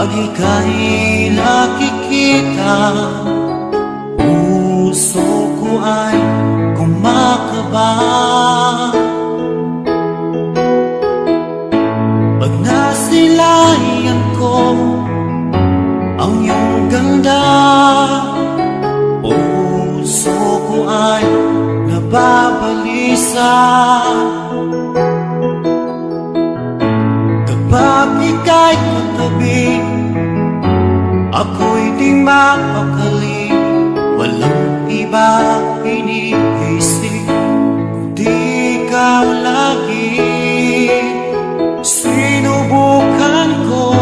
Pag ika'y nakikita, puso ko ay kumakaba. Pag nasilayan ko ang iyong ganda, puso ko ay nababalisa. Kapag ika'y katabi, ako'y di mapakali. Walang iba iniisip kundi ikaw lagi. Sinubukan ko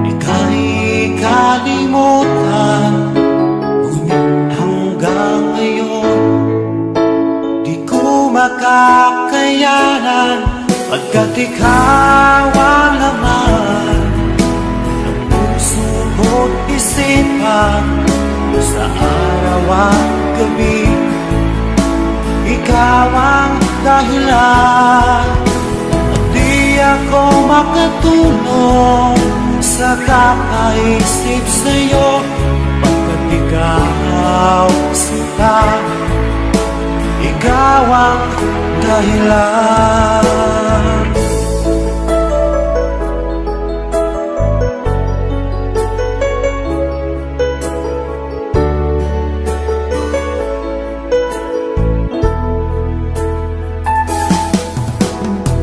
ika'y kalimutan, ngunit hanggang ngayon di ko makakayanan. Pagkat ikaw ang laman ng puso ko't isipan, sa araw at gabi, ikaw ang dahilan. At di ako makatulog sa kakaisip sa'yo, pagkat ikaw sinta, ikaw ang dahilan.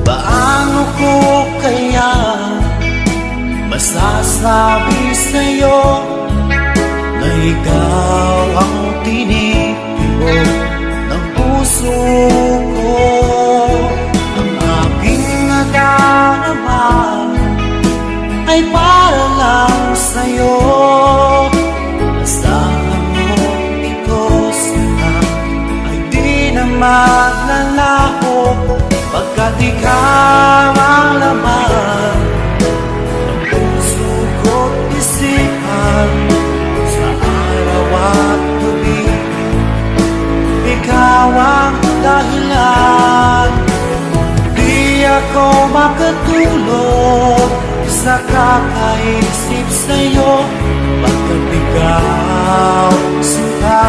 Paano ko kaya masasabi sa'yo na ikaw ang tinitibok ng puso ko? Ang aking nadarama ay para lang sa'yo. Asahan mo ito sana ay di na maglalaho, pagkat ikaw ang laman ng puso ko't isipan, sa araw at gabi, ikaw ang dahilan. Di ako makatulog sa kakaisip sa'yo, pagkat ikaw sinta,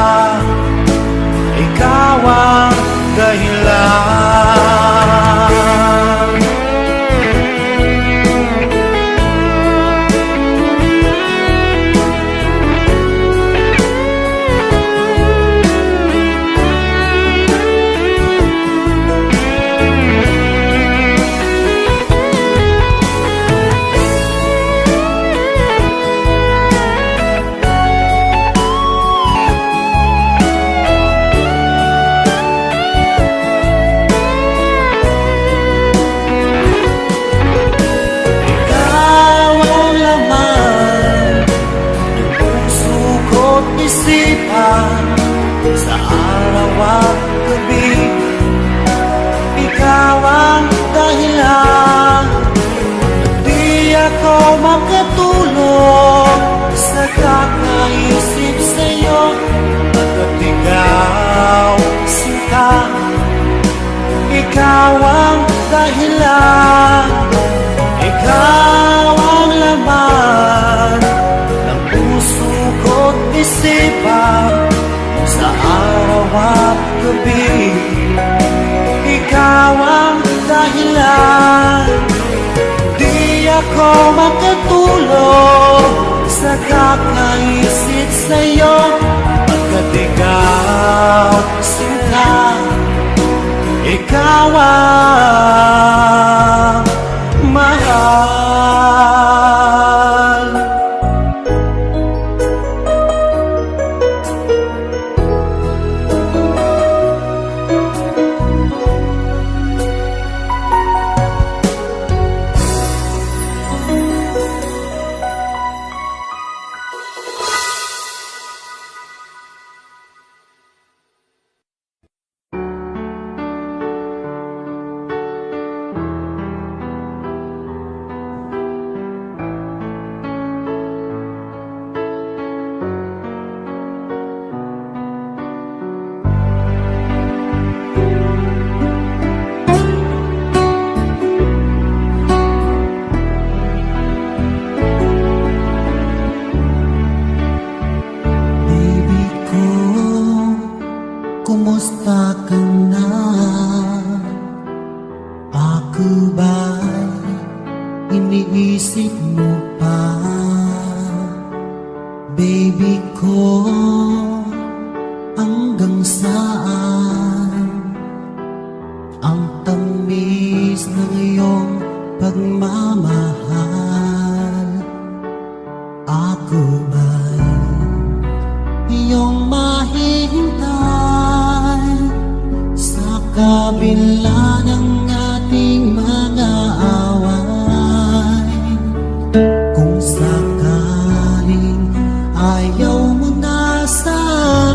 ikaw ang dahilan. Sa araw at gabi, ikaw ang dahilan. Di ako makatulog sa kakaisip sa'yo, pagkat ikaw sinta, ikaw ang dahilan. Ikaw ang laman ng puso ko't isipan, sa araw at gabi, ikaw ang dahilan. Di ako makatulog sa kakaisip sa'yo, pagkat ikaw sinta, ikaw ang mahal. Iniisip mo pa, baby ko, hanggang saan ang tamis ng iyong pagmamahal? Ako ba'y iyong mahihintay sa kabila ng ating mga away? Kung sakaling ayaw mo na sa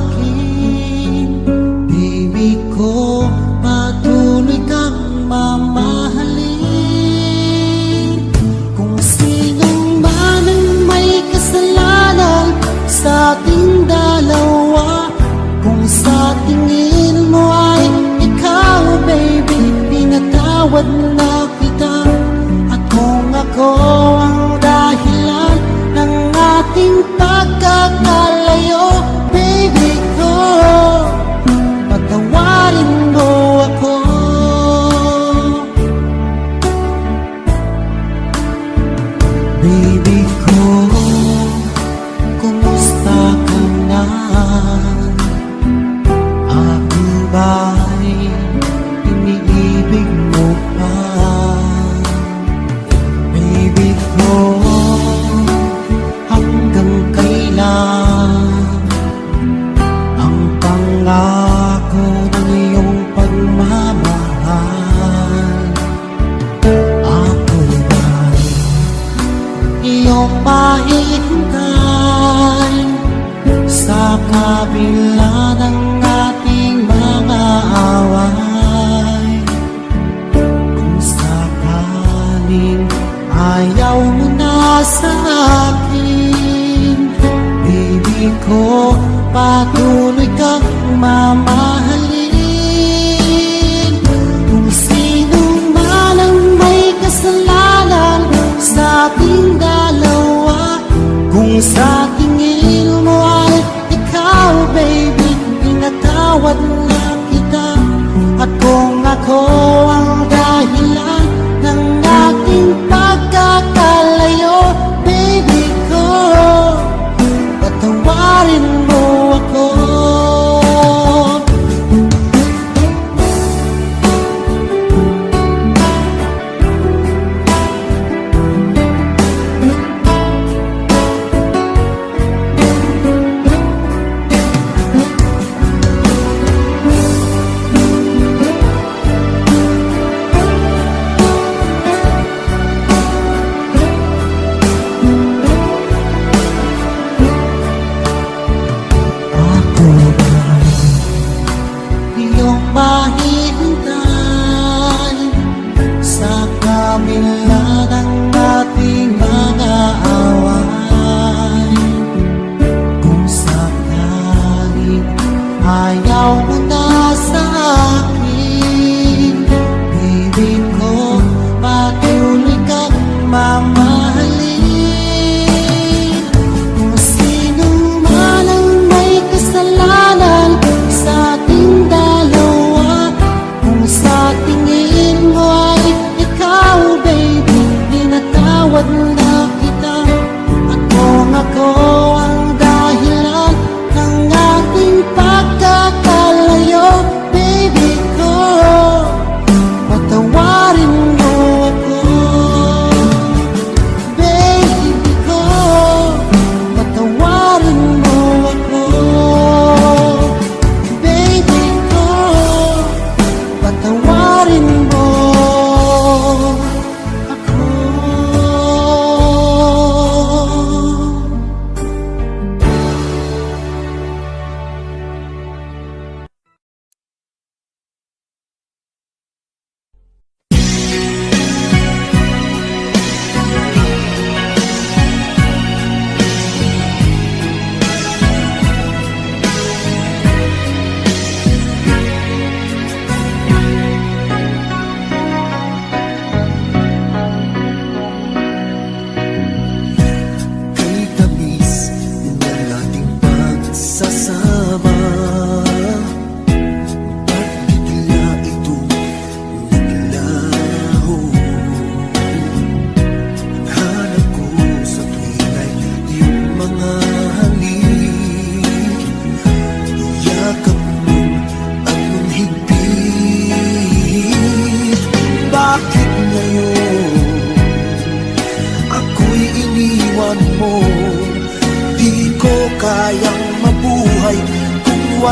akin, baby ko, patuloy kang mamahalin. Kung sinong man ang may kasalanan sa ating dalawa, kung sa tingin mo ay ikaw, baby, pinatawad na kita. At kung ako ang dahilan ng ating pagkakalayo, baby ko, patawarin mo ako. Baby ko, kumusta ka na? Ako ba'y iniibig mo pa? Baby ko, hanggang kailan ang pangako ng iyong pagmamahal? Ako ba'y iyong mahihintay sa kabila ng ating mga away? Kung sakaling ayaw mo na sa akin, baby ko, patuloy kang mamahalin. Kung sino man ang may kasalanan sa ating dalawa, kung sa tingin mo ay ikaw, baby, pinatawad na kita. At kung ako ang dahilan ng ating pagkakalayo, baby ko, patawarin mo ako. Ako ba'y iyong mahihintay sa kabila ng ating mga away? Kung sakaling ayaw mo na sa akin, baby ko, patuloy kang mamahalin. Kung sino man ang may kasalanan sa ating dalawa, kung sa tingin mo ay ikaw, baby, pinatawad na kita. At kung ako ang dahilan ng ating pagkakalayo, baby ko, patawarin mo ako. Baby ko, patawarin mo ako. Baby ko, patawarin mo ako.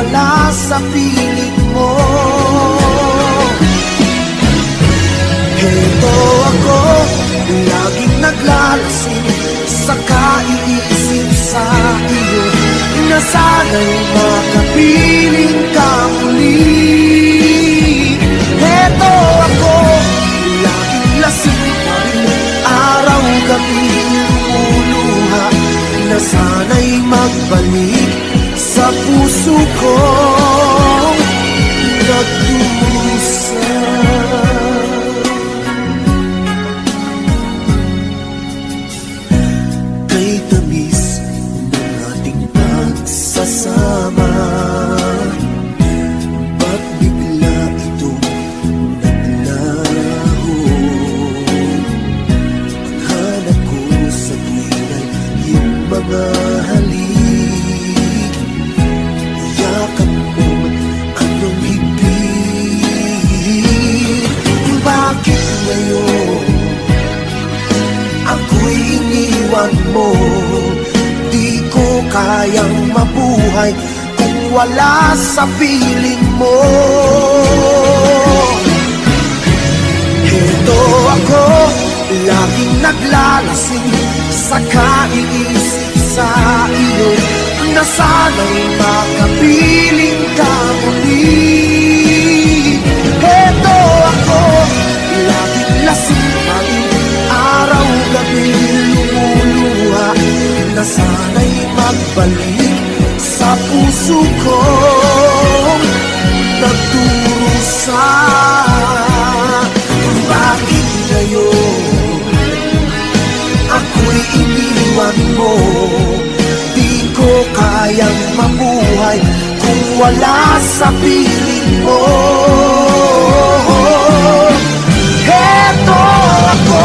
wala sa piling mo. Heto ako, laging naglalasing sa kaiisip sa iyo, na sana'y makapiling ka muli. Heto ako, laging lasing pa rin, araw-gabi lumuluha, na sana'y magbalik sa puso ko nagdurusa. Kay tamis ng ating pagsasama, ba't bigla itong naglaho? Ang hanap ko sa tuwin ay iyong mga halik, yakap mo anong higpit. Bakit ngayon ako'y iniwan mo? Di ko kayang mabuhay kung wala sa piling mo. Heto ako, laging naglalasing sa kaiisip sa iyo, na sana'y makapiling ka muli. Heto ako, laging lasing pa rin, araw-gabi lumuluha, na sana'y magbalik sa puso ko nagdurusa. Bakit ngayon ako'y iniwan mo? Di ko kayang mabuhay kung wala sa piling mo. Heto ako,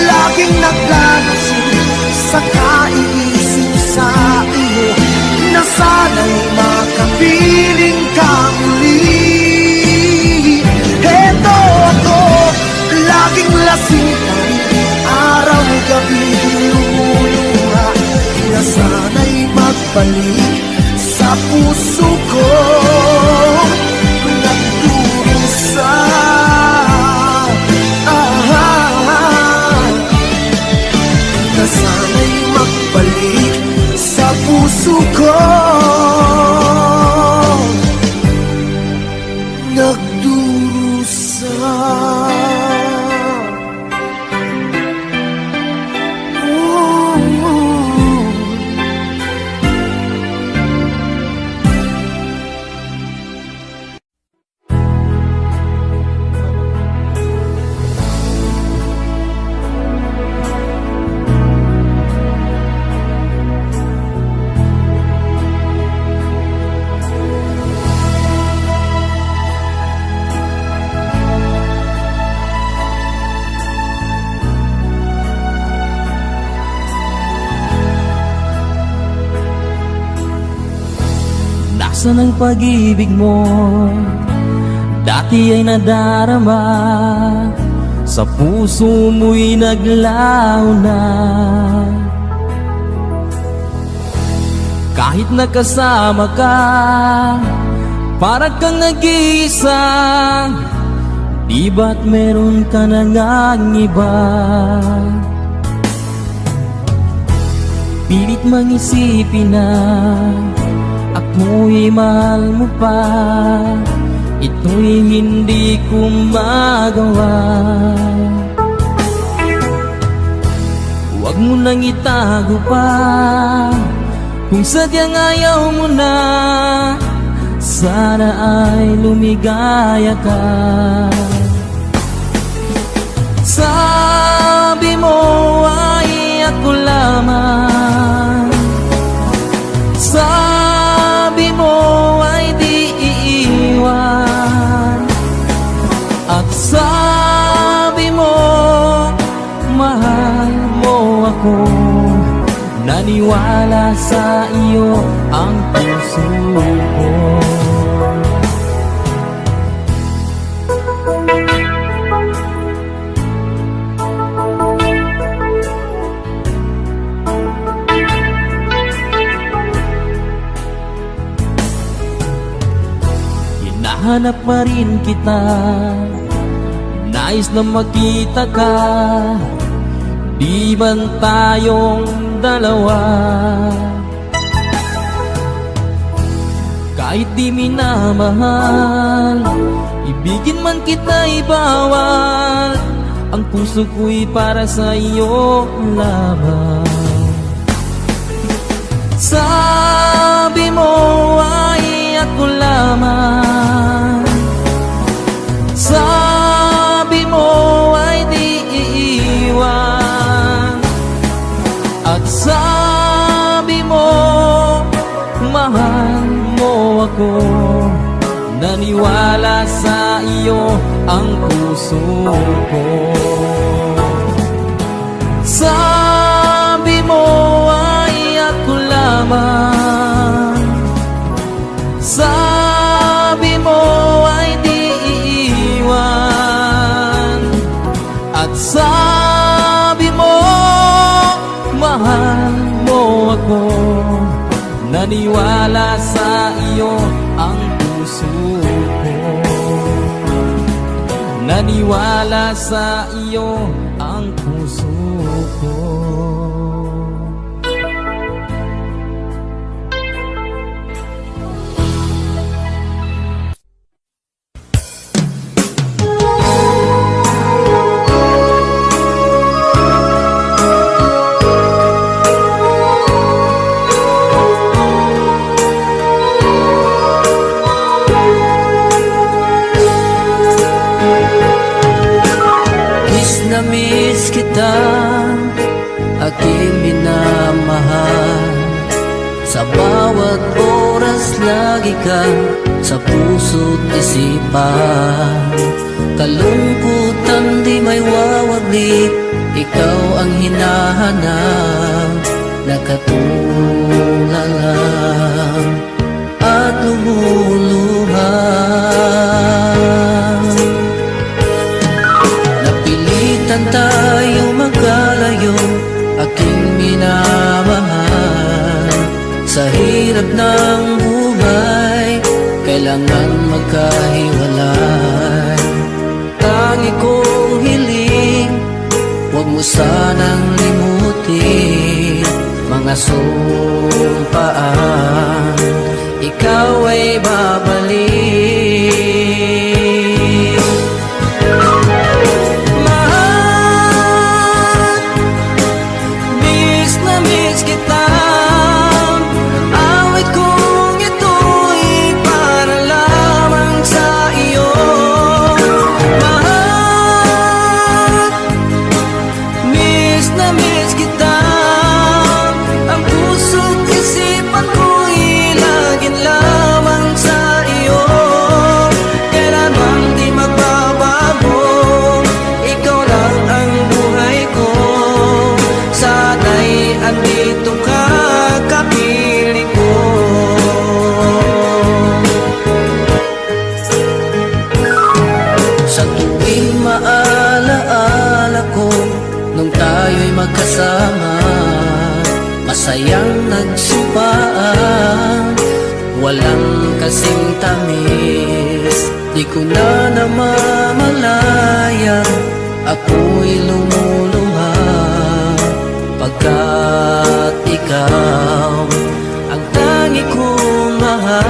laging naglalasing sa kaiisip sa iyo, na sana'y makapiling ka muli. Heto ako, laging lasing pa rin, araw-gabi lumuluha, na sana'y magbalik sa puso ko nagdurusa. Na sana'y magbalik sa puso ko nagdurusa. Nasaan ang pag-ibig mo? Dati ay nadarama, sa puso mo'y naglaho na. Kahit nakasama ka, para kang nag-iisa, di ba't meron ka na ngang iba? Pilit mang isipin na ako'y mahal mo pa, ito'y hindi ko magawa. Huwag mo nang itago pa, kung sadyang ayaw mo na, sana ay lumigaya ka. Sabi mo ay ako lamang, sabi mo ay di iiwan, at sabi mo mahal mo ako. Naniwala sa iyo ang puso ko. Hinahanap pa rin kita, nais na makita ka. Di ban tayong dalawa? Kahit di minamahal, ibigin man kita'y bawal. Ang puso ko'y para sa iyo lamang. Sabi mo ay ako lamang, sabi mo ay di iiwan, at sabi mo mahal mo ako. Naniwala sa iyo ang puso ko. Sabi mo ay ako lamang, sabi mo ay di iiwan, at sabi mo mahal mo ako. Naniwala sa iyo ang puso ko. Naniwala sa iyo ang puso ko. Miss kita, aking minamahal. Sa bawat oras lagi ka sa puso't isipan. Kalungkutan di may wawaglit, ikaw ang hinahanap. Nakatulala at lumuluha. Tayo magkalayo, aking minamahal. Sa hirap ng buhay, kailangan magkahiwalay. Tangi kong hiling, huwag mo sanang limutin mga sumpaan, ikaw ay babalik. Magkasama, masayang nagsumpaan, walang kasing tamis. Di ko na namamalayan, ako'y lumuluha, pagkat ikaw ang tangi kong mahal.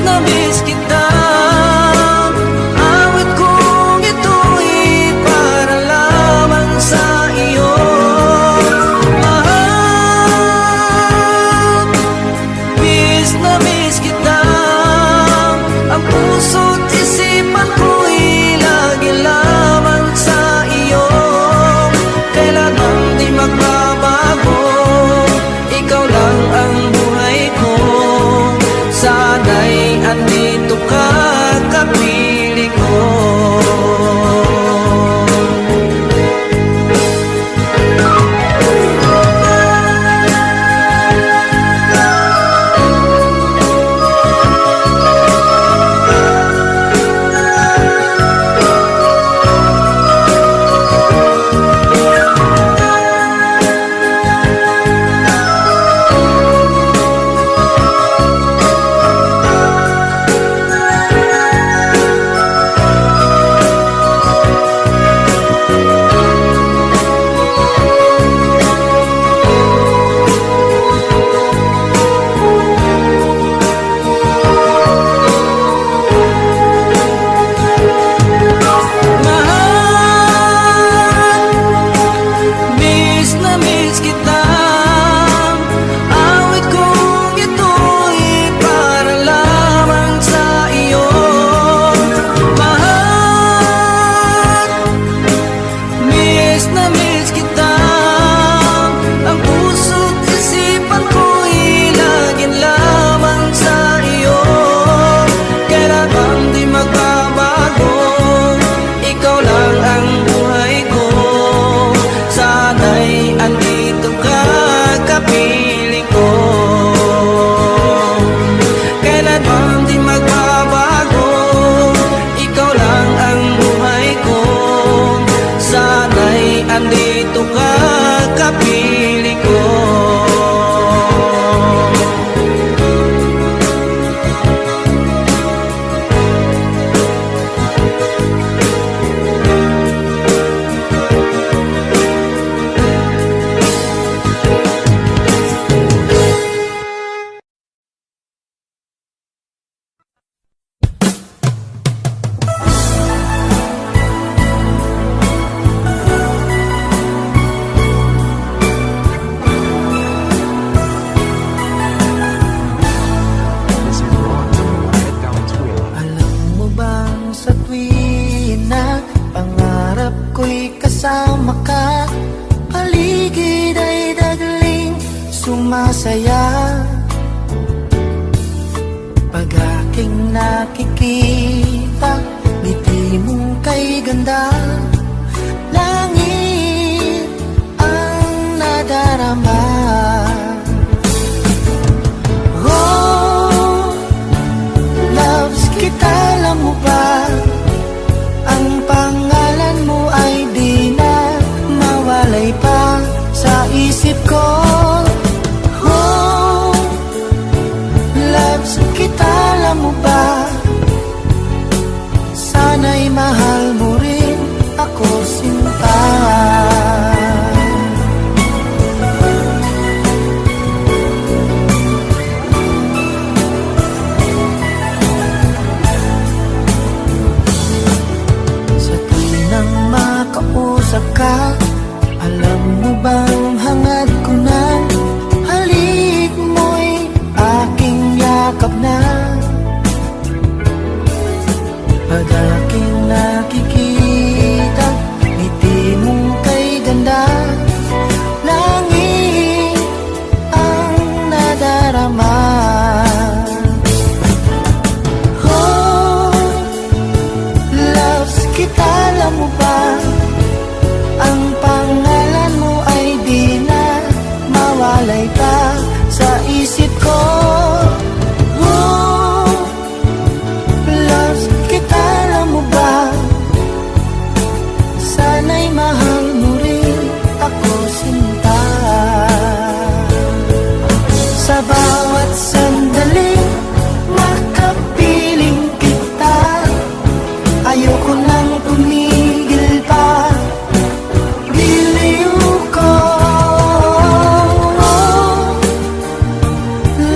Na miss kita, awit kong ito'y para lamang sa iyo. Mahal, miss na miss kita, ang puso't isipan ko'y lagi lamang sa iyo. Kailanman di magbabago, ikaw lang ang buhay ko. Sana'y andito ka, kapiling ko. saya pag aking nakikita, ngiti mong kay ganda. Langit ang nadarama. Oh, loves kita, alam mo ba? Ang pangalan mo ay di na mawalay pa sa isip ko. Oh, loves kita, alam mo ba? Sana'y mahal mo rin ako, sinta. Sa tuwing makausap ka, alam mo bang hangad ko na halik mo'y aking yakap na. Pag aking nakikita, ngiti mong kay ganda. Langit ang nadarama. Oh, loves kita, alam mo ba? Ang pangalan mo ay di na mawalay pa sa isip ko. Oh, loves kita, alam mo ba? Sana'y mahal mo rin ako, sinta. Sa bawat sandali makapiling kita, ayoko nang tumigil pa. Biliw ko.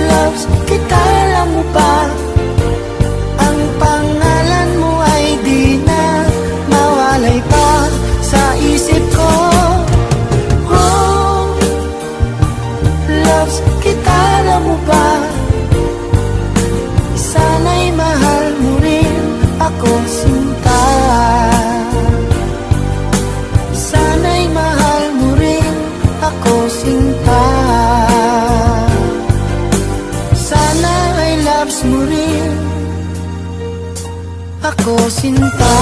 Loves kita, alam mo ba? Ang pangalan mo ay di na mawalay pa sa isip ko. Oh, loves kita, alam mo ba? Sana'y mahal mo rin ako, sinta. Sana'y mahal mo rin ako, sinta. Sana ay loves mo rin ako, sinta.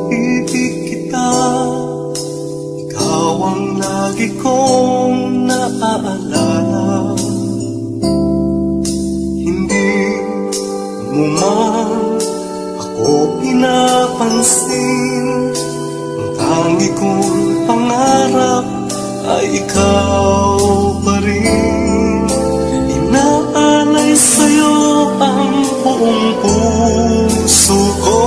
Ibig kita, ikaw ang lagi kong naaalala. Hindi mo man ako pinapansin, ang tangi kong pangarap ay ikaw pa rin. Inaalay sa'yo ang buong puso ko,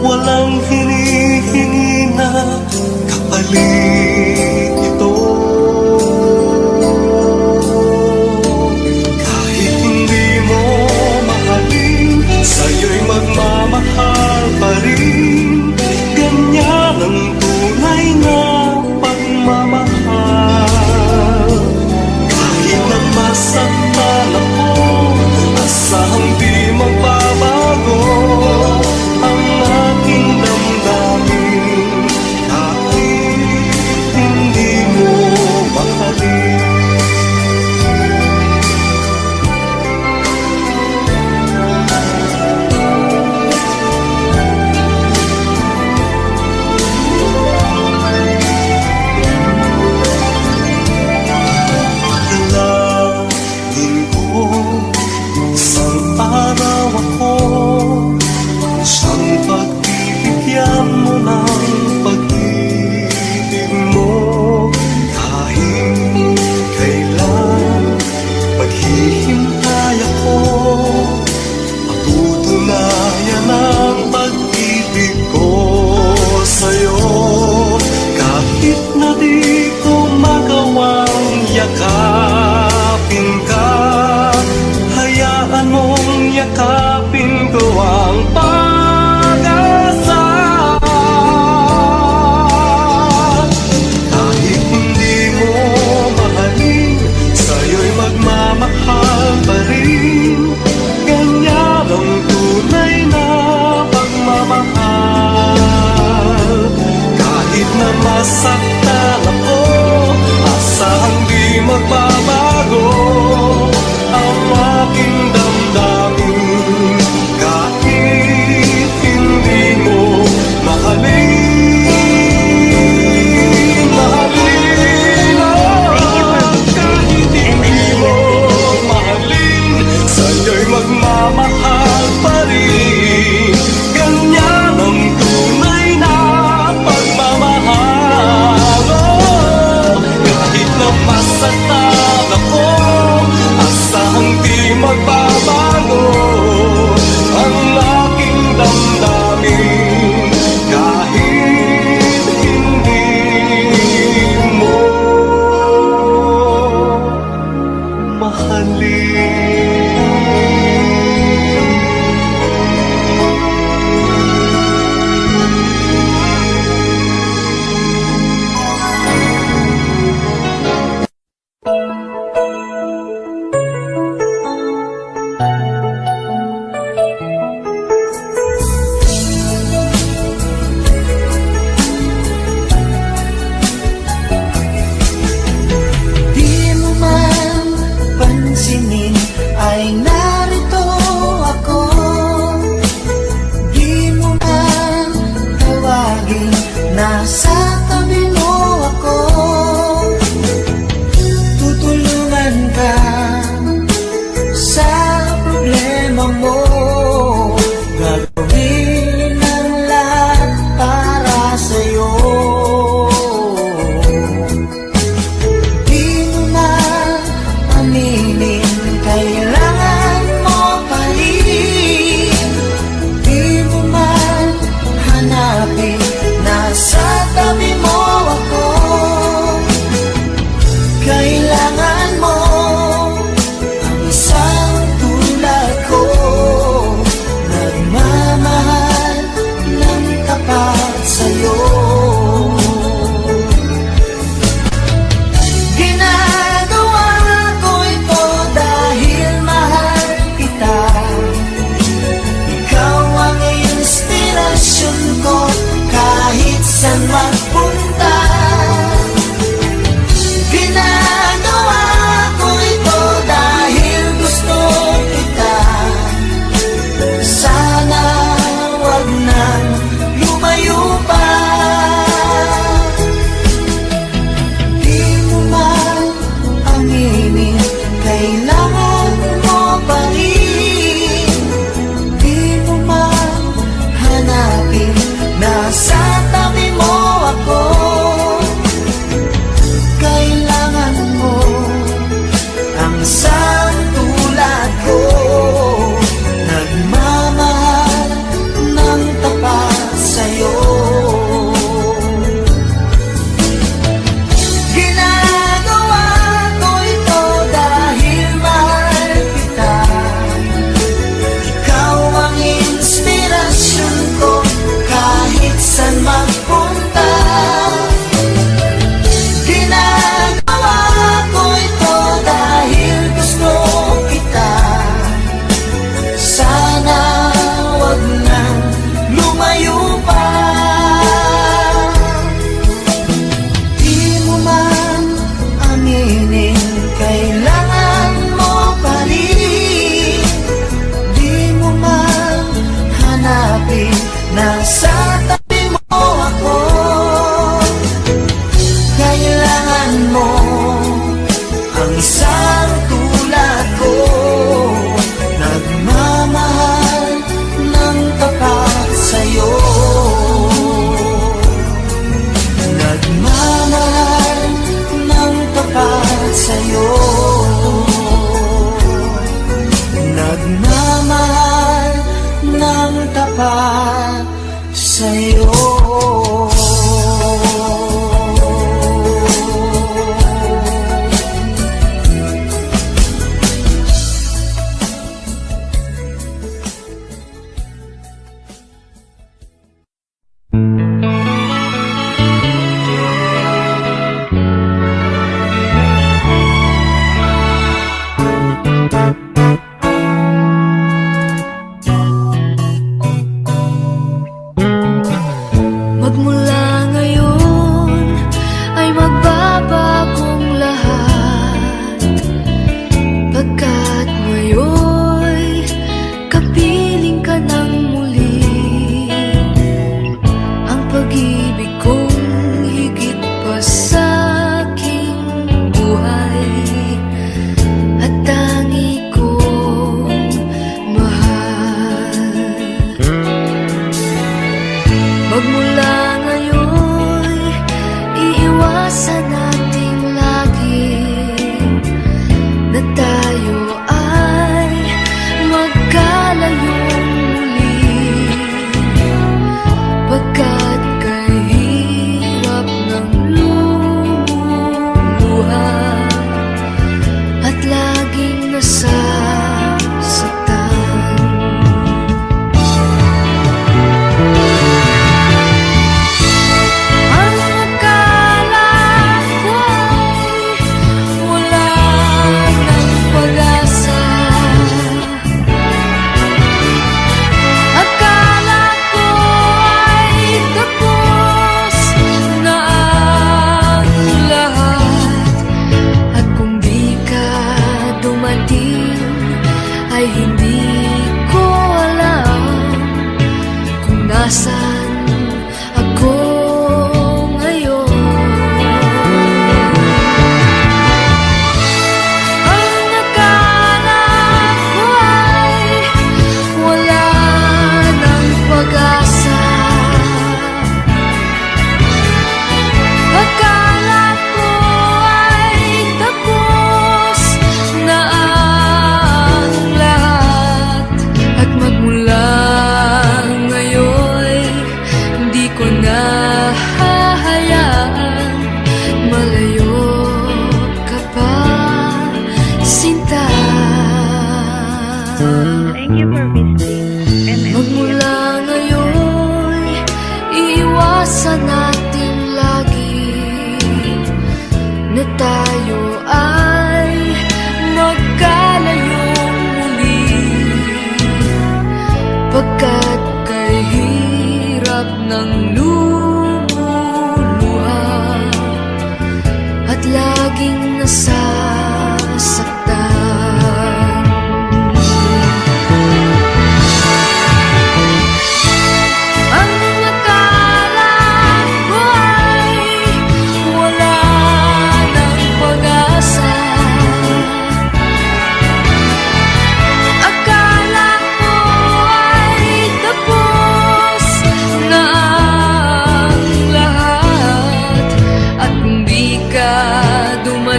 walang hinihingi na kapalit ito. Kahit hindi mo mahalin, sa'yo'y magmamahal pa rin. Ganyan ang tunay na pagmamahal. nasasaktan ako. Asahang di magbabago ang aking damdamin kahit hindi mo mahalin. Di mo man pansinin ay narito ako. Di mo man tawagin, nasa tabi mo ako. Tutulungan ka sa problema mo. Gagawin ang lahat para sa'yo. Di mo man aminin, kailangan mo pahin. Di mo man hanapin, nasa tabi mo ako. Kailangan mo ang isang tulad ko, nagmamahal ng tapat sa'yo. Ginagawa ko ito dahil mahal kita. Ikaw ang inspirasyon ko kahit saan magpunta. Ginagawa ko ito dahil gusto kita. Sana wag nang lumayo pa. Di mo man aminin, kailangan mo pa rin. Di mo man hanapin, nasa tabi mo ako. Kailangan mo ang isang tulad ko, nagmamahal ng tapat sa'yo. Ginagawa ko ito dahil mahal kita. Ikaw ang inspirasyon ko kahit saan magpunta. Ginagawa ko ito dahil gusto kita. Sana wag nang lumayo pa. Di mo man aminin, kailangan mo pa rin. Di mo man hanapin, nasa tabi mo ako. Kailangan mo ang isang tulad ko, nagmamahal ng tapat sa'yo. Nagmamahal ng tapat sa'yo. Nagmamahal ng tapat sa'yo.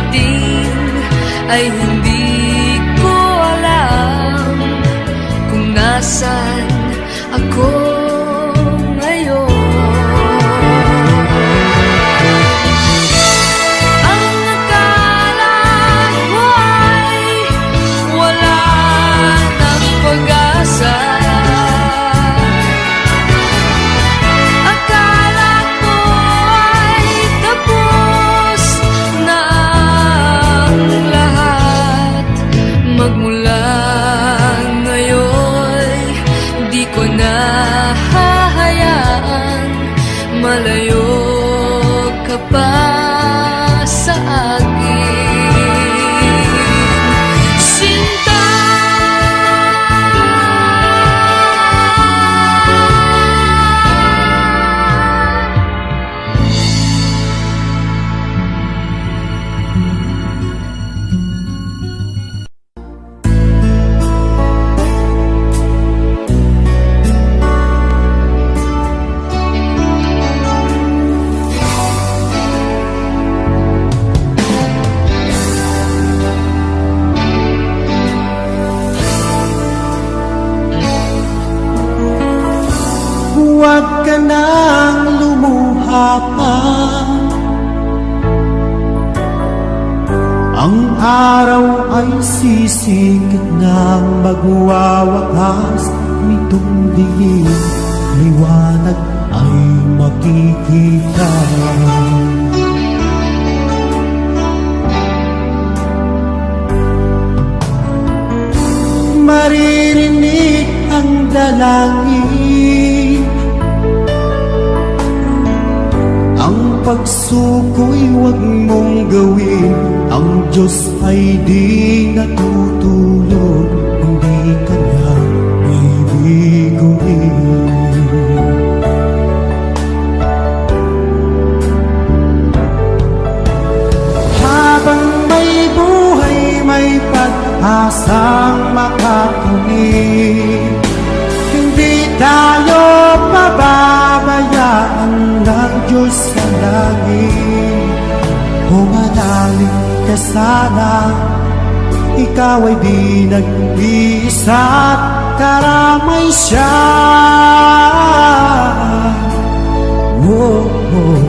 dumating ay hindi ko alam kung nasan ako ngayon. Ang akala ko ay wala ng pag-asa. Akala ko ay tapos na ang lahat. Magmula ngayon, di ko na hahayaan malayo ka pa sa akin, Sinta. Huwag ka nang lumuha pa. Ang araw ay sisikit nang magwawakas nitong dilim. Liwanag ay makikita. Maririnig ang dalangin. Ang pagsuko'y huwag mong gawin. Ang Diyos ay di natutulog. Hindi ka na bibiguin. Habang may buhay, may pag-asang makakamit. Hindi tayo pababayaan ng Diyos sa langit. Humanalig ka sana, ikaw ay di nag-iisa at karamay siya. Oh, oh.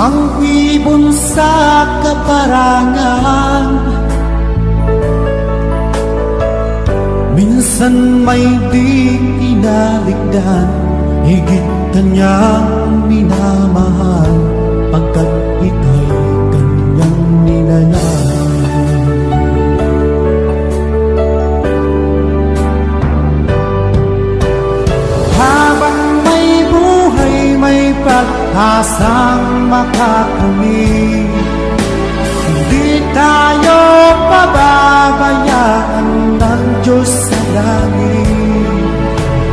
Ang ibon sa kaparangan, minsan may di inaligdan. Higit kanyang minamahal, pagkat ika'y kanyang nilalang. Habang may buhay, may pag-asang makakamit. Hindi tayo pababayaan ng Diyos sa langit.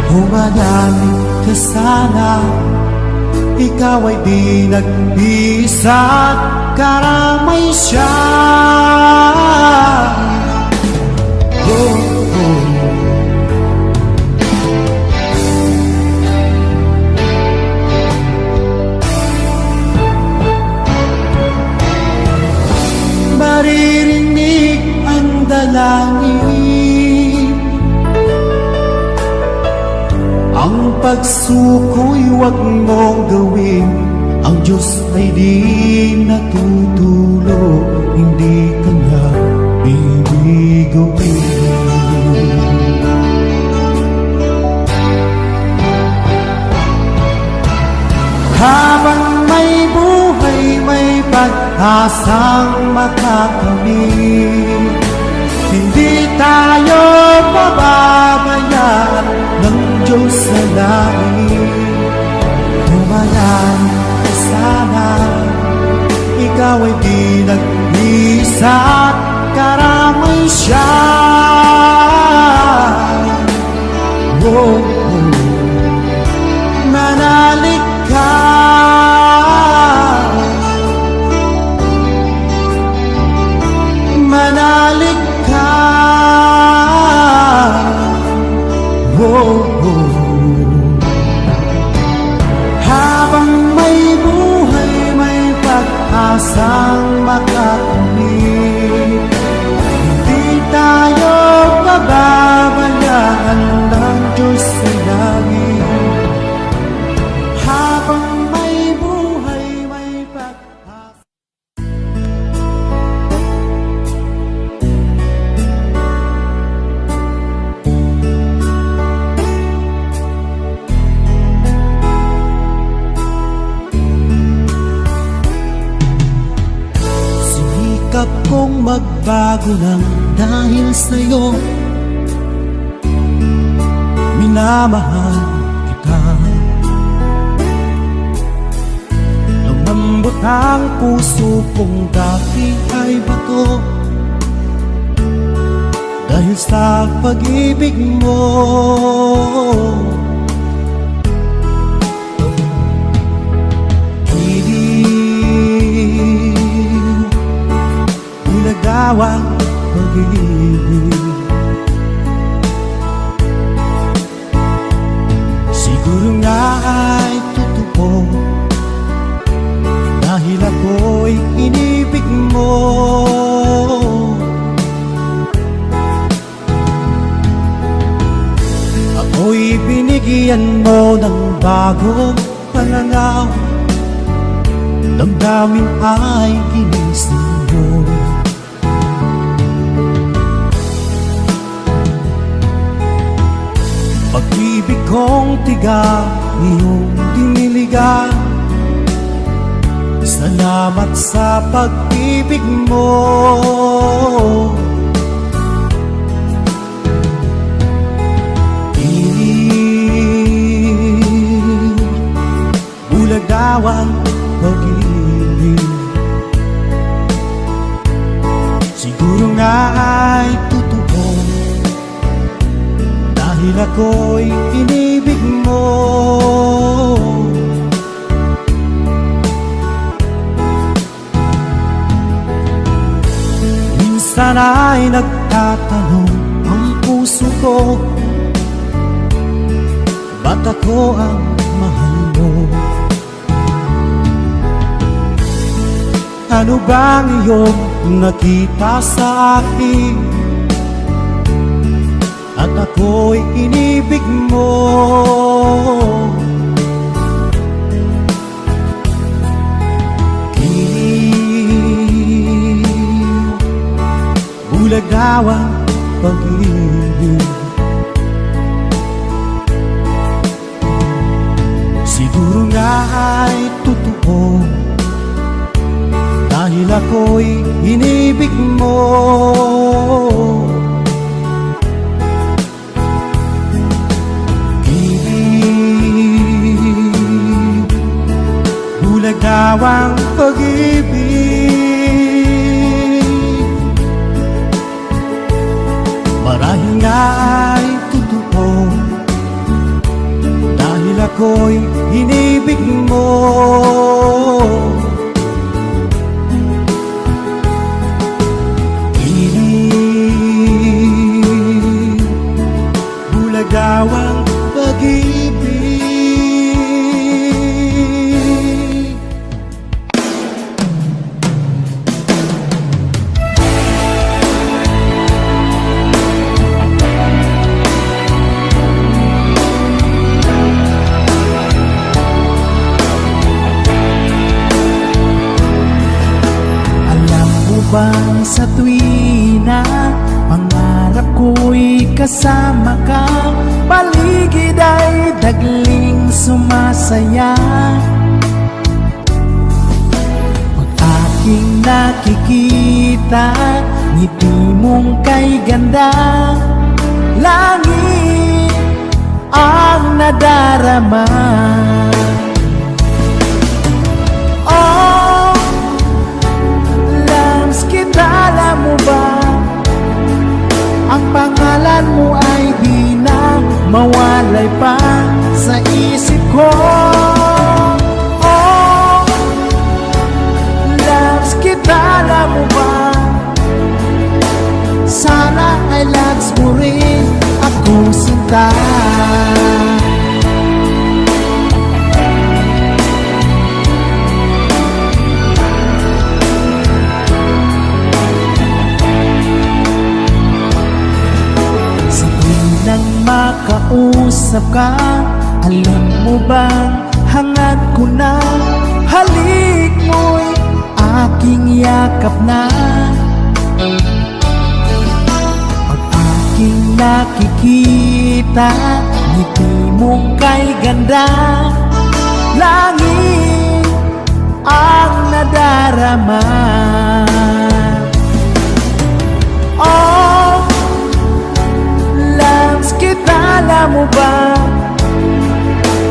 Humanalig ka sana, ikaw ay di nag-iisa at karamay siya. Oh, oh. Maririnig ang dalangin. Ang pagsuko'y huwag mong gawin. Ang Diyos ay di natutulog. Hindi ka na bibiguin. Habang may buhay, may pag-asang makakamit. Hindi tayo pababayaan ng Diyos sa langit. Humanalig ka sana, ikaw ay di nag-iisa at karamay siya. Oh, oh. Manalig ka. Manalig ka. Habang may buhay, may pag-asang makakamit. Hindi tayo pababayaan ng Diyos sa langit. Habang may buhay, may pag-asa. Sinikap kong magbago lang dahil sa'yo. Minamahal kita. Lumambot ang puso kong dati ay bato dahil sa pag-ibig mo. Nagawang pag-ibig, siguro nga ay totoo dahil ako'y inibig mo. Ako'y binigyan mo ng bagong pananaw, damdamin ay ginising mo. Pag-ibig kong tiga, iyong diniligan. Salamat sa pag-ibig mo. Bulagaw ang pag-ibig, siguro nga ay totoo dahil ako'y inibig mo. Minsan ay nagtatanong ang puso ko, ba't ako ang mahal mo? Ano bang iyong nakita sa akin at ako'y inibig mo? Bulagaw ang pag-ibig, siguro nga ay totoo dahil ako'y inibig mo. Bulagaw ang pag-ibig, marahil nga ay totoo dahil ako'y inibig mo. Bulagaw ang pag-ibig. Bang sa tuwina, pangarap ko'y kasama ka, paligid ay dagling sumasaya. Pag aking nakikita, ngiti mong kay ganda, langit ang nadarama. Alam mo ba, ang pangalan mo ay di na mawalay pa sa isip ko. Oh, loves kita, alam mo ba, sana ay loves mo rin ako, sinta. Sa tuwing nang makausap ka, alam mo bang hangad ko na halik mo'y aking yakap na. Pag aking nakikita, ngiti mong kay ganda, langit ang nadarama. Oh, loves kita, alam mo ba?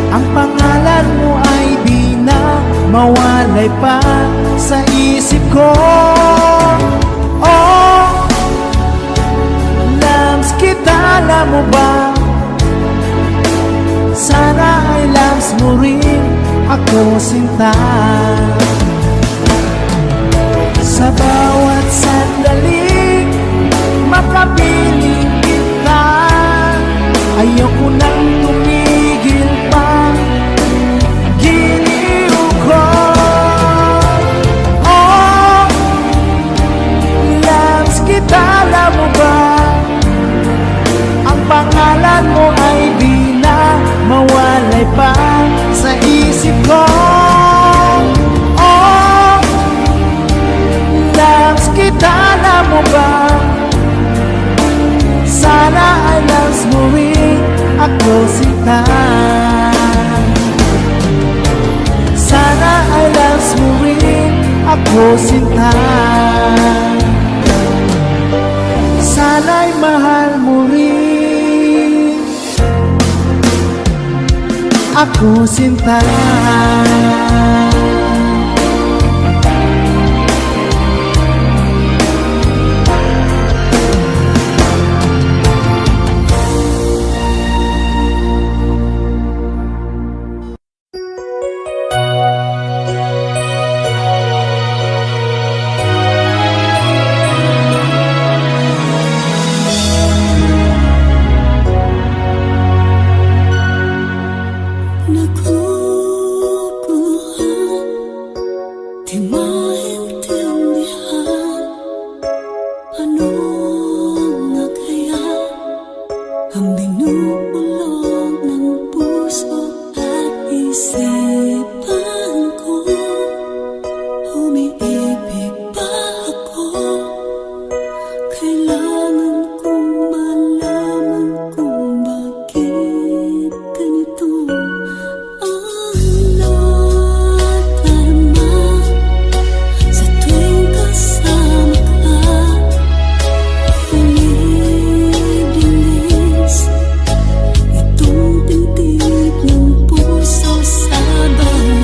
Ang pangalan mo ay di na mawalay pa sa isip ko. Oh, loves kita, alam mo ba? Sana ay loves mo rin ako, sinta. Sa bawat sandaling makapiling kita, ayoko nang tumigil pa, giliw ko. Oh, loves kita, alam mo ba? Ang pangalan mo ay di na mawalay pa sa isip ko. Oh, loves kita, alam mo ba? Sana ay loves mo rin ako, sinta. Sana ay loves mo rin ako, sinta. Sana'y mahal mo rin ako, sinta. Itong tintig ng puso sa bawat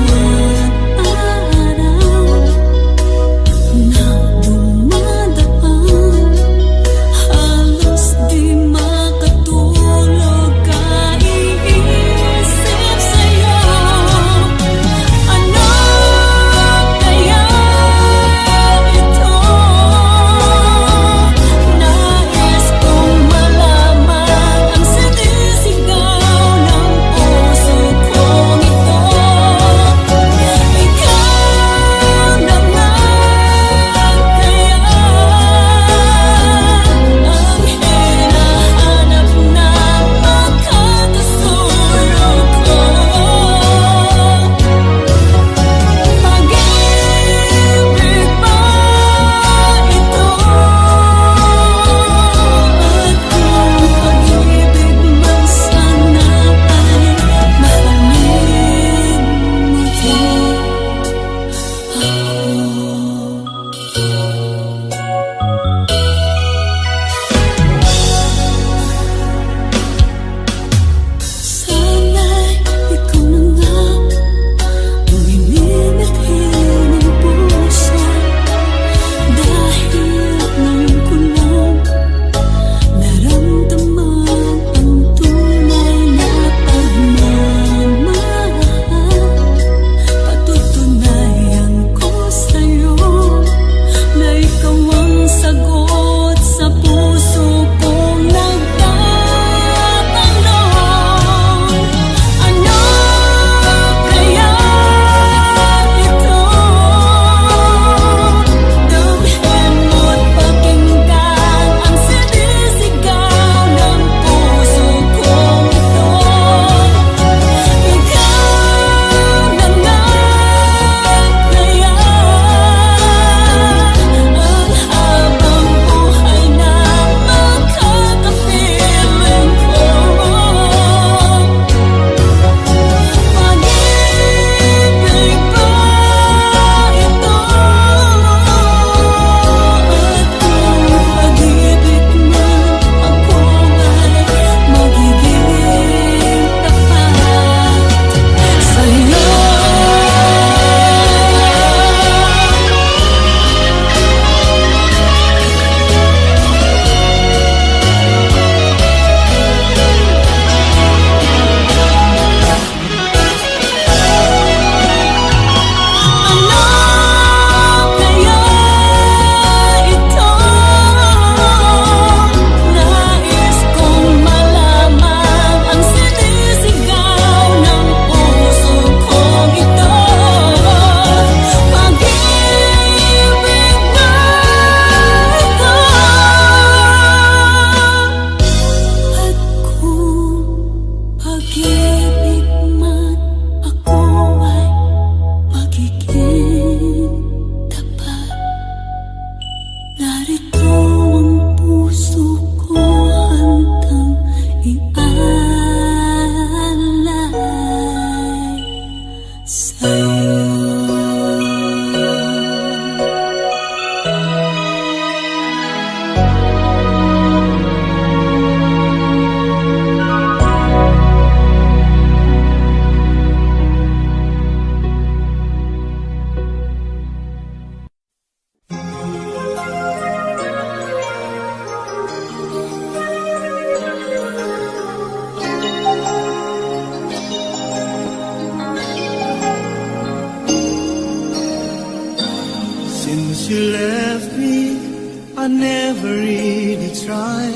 I never really tried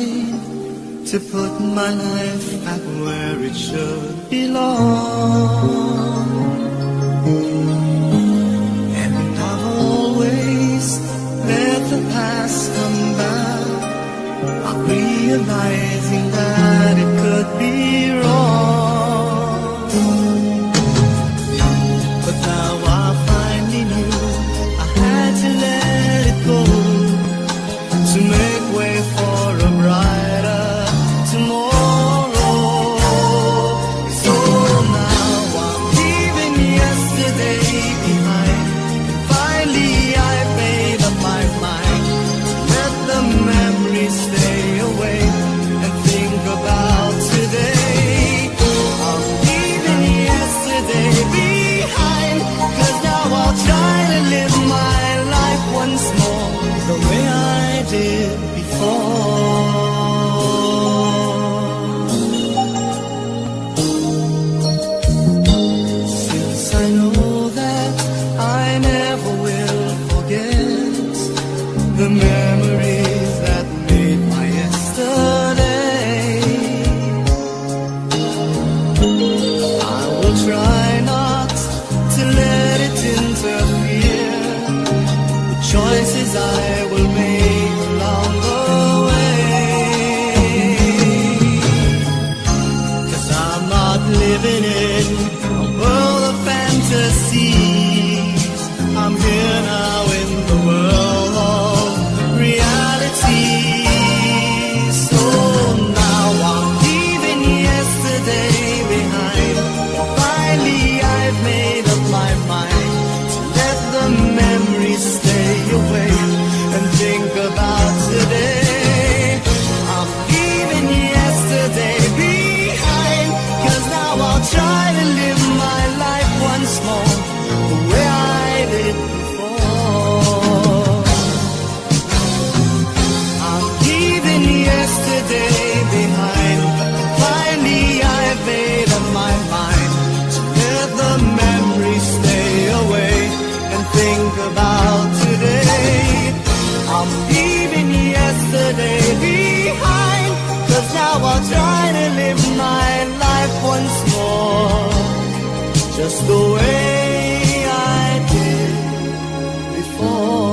to put my life back where it should belong. And I've always let the past come back, not realizing that it could be wrong. But now I finally knew I had to let it go to make way for a brighter tomorrow. So now I'm leaving yesterday behind. Finally I made up my mind to let the memories stay away and think about today. I'm leaving yesterday behind, 'cause now I'll try to live my life once more the way I did before. Since I know that I never will forget the memories that made my yesterday, I will try not to let it interfere with choices I will make along the way. 'Cause I'm not living in a world of fantasies. I'm here now in the world of reality. So now I'm leaving yesterday behind. Finally I've made up my mind to let the memories stay away and think about today. I'm leaving yesterday behind, 'cause now I'll try to live my life once more the way I did before. I'm leaving yesterday behind. Finally I've made up my mind to let the memories stay away and think about today. I'm leaving yesterday behind, 'cause now I'll try to live my life once more just the way I did before.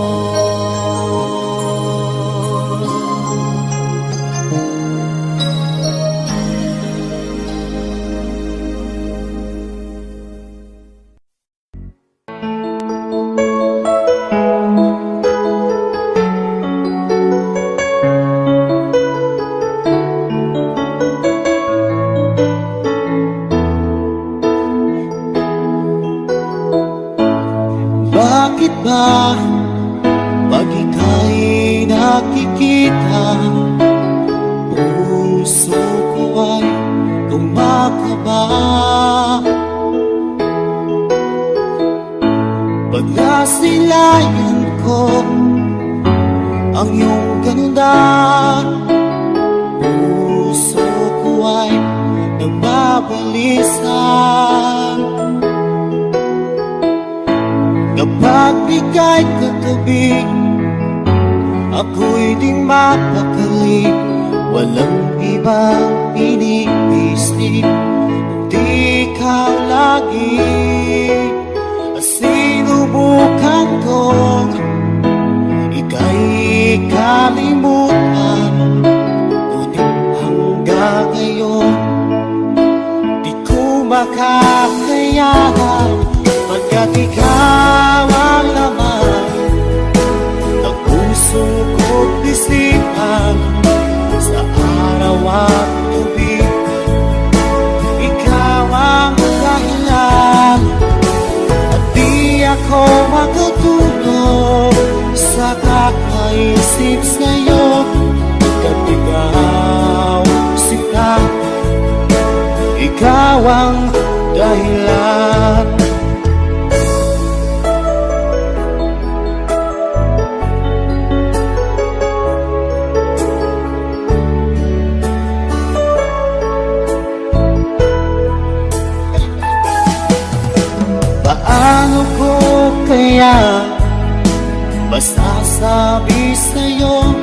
Bakit ba pag ika'y nakikita, puso ko ay kumakaba? Pag nasilayan ko ang iyong ganda, puso ko ay nagbabalisan. Kapag ika'y katabi, ako'y di mapakali. Walang ibang iniisip, kundi ikaw lagi. Sinubukan kong ika'y kalimutan, ngunit hanggang ngayon di ko makakayanan. Pagkat ikaw ang laman ng puso ko't isipan, sa araw at gabi ikaw ang dahilan. At di ako makatulog sa kakaisip sa'yo, pagkat ikaw sinta, ikaw ang dahilan. Paano ko kaya masasabi sa'yo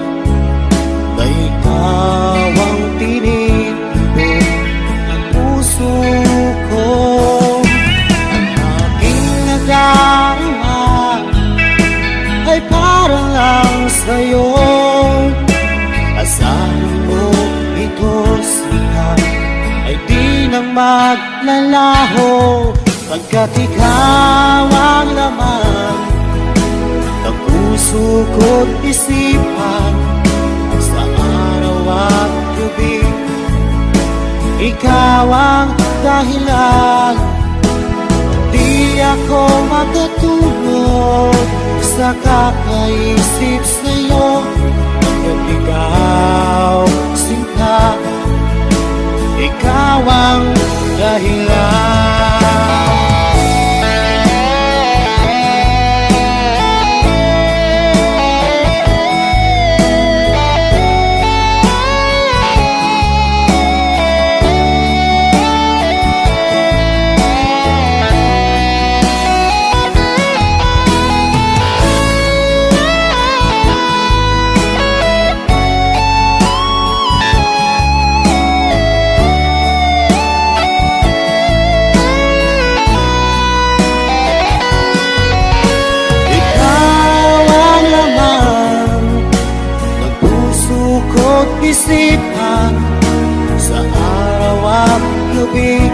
maglalaho pagkat ikaw ang laman ng puso ko't isipan sa araw at gabi. Ikaw ang dahilan, di ako magkatulog sa kakaisip sa'yo. Pagkat ikaw sinta, ikaw ang dahilan. Isipan sa araw at gabi.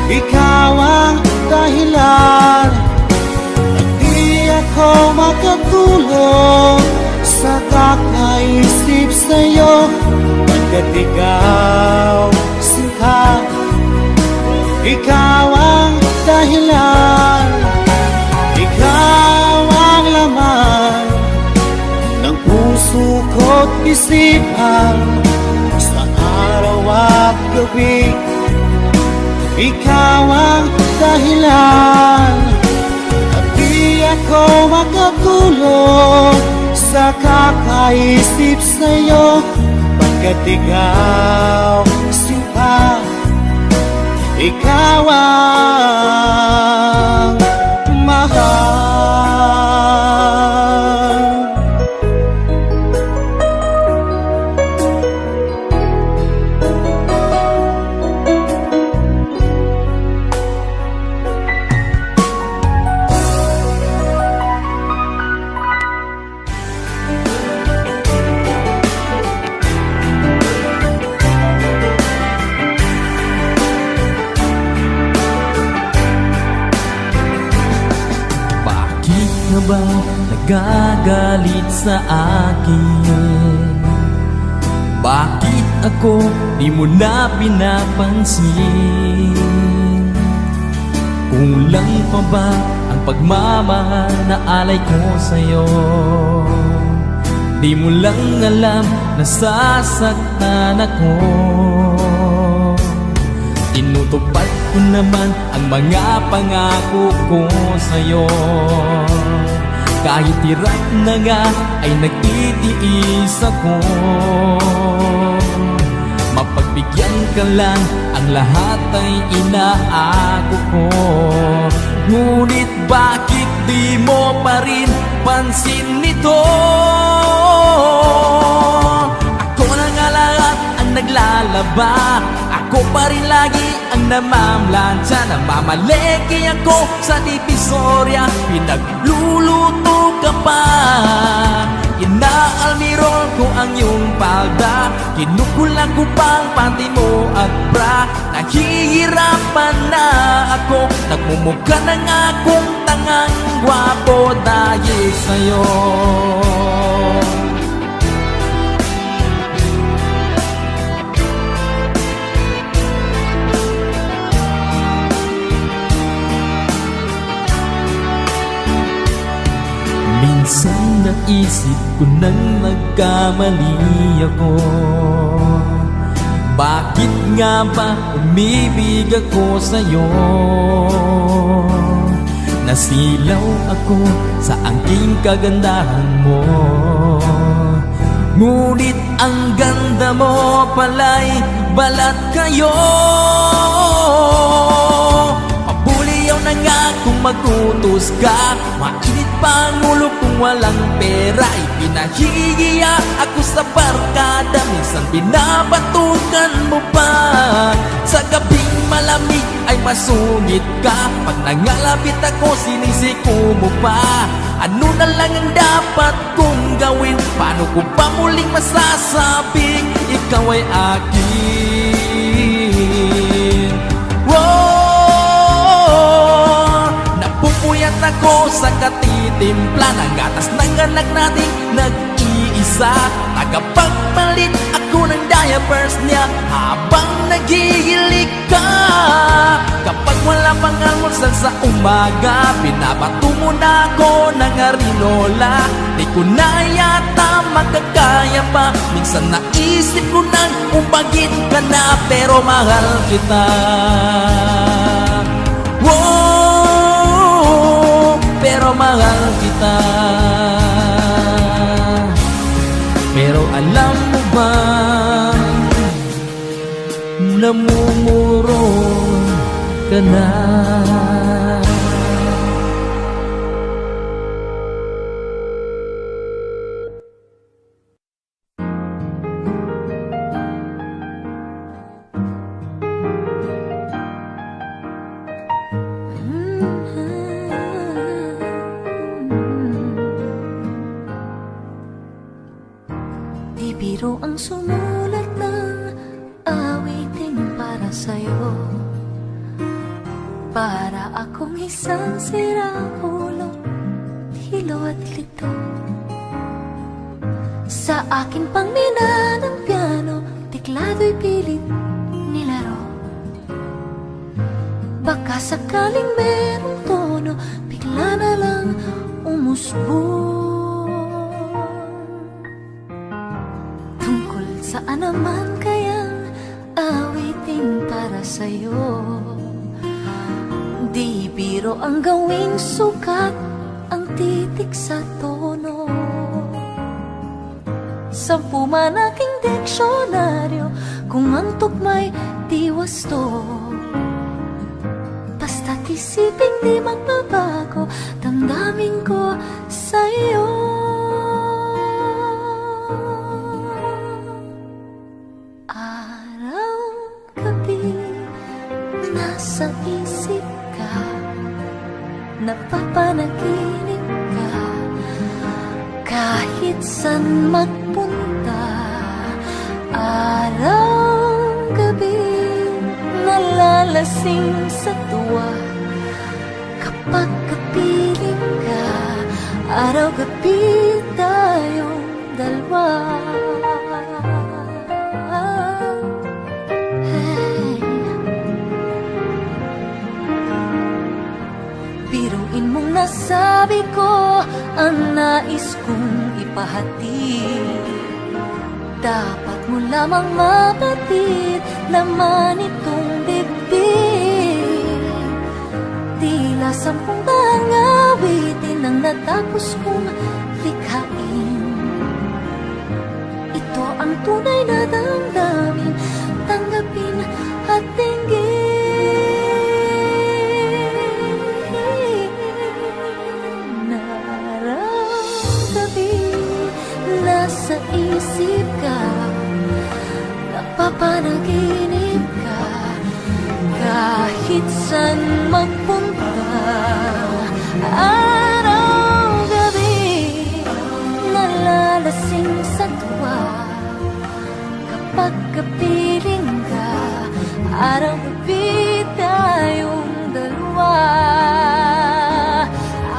Ikaw ang dahilan at di ako makatulog sa kakaisip sa'yo. Pagkat ikaw sinta, ikaw ang dahilan, ikaw ang laman ng puso ko't isipan sa araw at gabi. Ikaw ang dahilan at di ako makatulog sa kakaisip sa'yo. Pagkat ikaw sinta, ikaw ang mahal. Ba nagagalit sa akin? Bakit ako di mo na pinapansin? Kulang pa ba ang pagmamahal na alay ko sa'yo? Di mo lang alam na sasaktan ako. Tinutupad ko naman ang mga pangako ko sa'yo. Kahit hirap na nga ay nagtitiis ako. Mapagbigyan ka lang, ang lahat ay inaako ko. Ngunit bakit di mo pa rin pansin nito? Ako na nga lahat ang naglalaba, ako pa rin lagi ang namamlansya. Namamaleki ako sa divisorya, pinagluluto ka pa. Inaalmirol ko ang iyong palda, kinukulang ko pang panty mo at bra. Nahihirapan na ako, nagmumukha na nga akong tangang gwapo dahil sa'yo. Minsan naisip ko nang nagkamali ako. Bakit nga ba umibig ako sa'yo? Nasilaw ako sa angking kagandahan mo. Ngunit ang ganda mo pala'y balat kayo. Pabuliyaw na nga kung magutos ka, mainit pa ang ulo kung walang pera. Ipinahihiya ako sa barkada, minsan binabatukan mo pa. Sa gabing malamig ay masungit ka, pag nangalapit ako sinisiko mo pa. Ano na lang ang dapat kong gawin? Paano ko pa muling masasabing ikaw ay akin? sa katitimpla ng gatas ng anak nating nag-iisa. Tagapagpalit ako ng diapers niya habang nagigilig ka. Kapag wala pang almusal sa umaga, binabato mo na ako ng arinola. Di ko na yata makakaya pa, minsan naisip ko nang umbagin ka na, pero mahal kita. Wow, pero mahal kita. Pero alam mo ba, namumuro ka na. Di biro ang sumulat ng awiting para sa'yo, para akong isang sirang-ulo, hilo at lito. Sa akin pang mina ng piano, tiklado'y pilit nilaro. Baka sakaling merong tono, bigla na lang umusbong. Tungkol saan naman kayang awiting para sa'yo? Di biro ang gawing sukat, ang titik sa tono. Sampu man aking diksyonaryo, kung ang tugma'y di wasto. Basta't isipin di magbabago, damdamin ko sa'yo. Araw-gabi, nasa isip ka, napapanaginip ka, kahit saan magpunta. Araw-gabi, nalalasing sa tuwa, kapag kapiling ka. Araw-gabi tayong dalawa. Biruin mong nasabi ko ang nais kong ipahatid. Dapat mo lamang mapatid, laman itong bibig. Tila 10 daang awitin ang natapos kong likhain. Ito ang tunay na damdamin, tanggapin at tinggin. Nasa isip ka, napapanaginip ka, kahit saan magpunta. Araw-gabi, nalalasing sa tuwa, kapag kapiling ka. Araw-gabi tayong dalawa.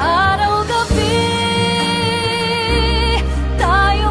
Araw-gabi tayo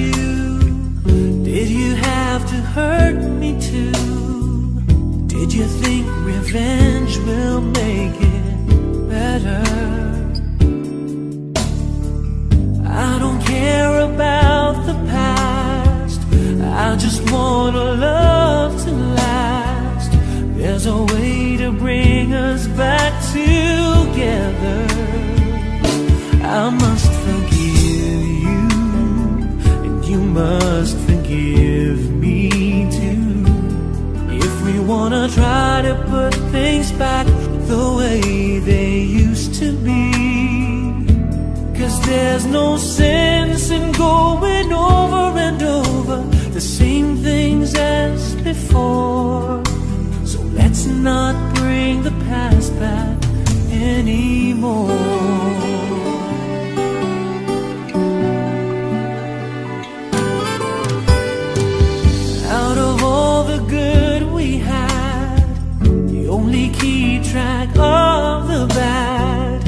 you? Did you have to hurt me too? Did you think revenge will make it better? I don't care about the past, I just want a love to last. There's a way to bring us back together. I must forgive you, and you must forgive me too. If we wanna try to put things back the way they used to be. 'Cause there's no sense in going over and over the same things as before. So let's not bring the past back anymore. Out of all the good we had, you only keep track of the bad.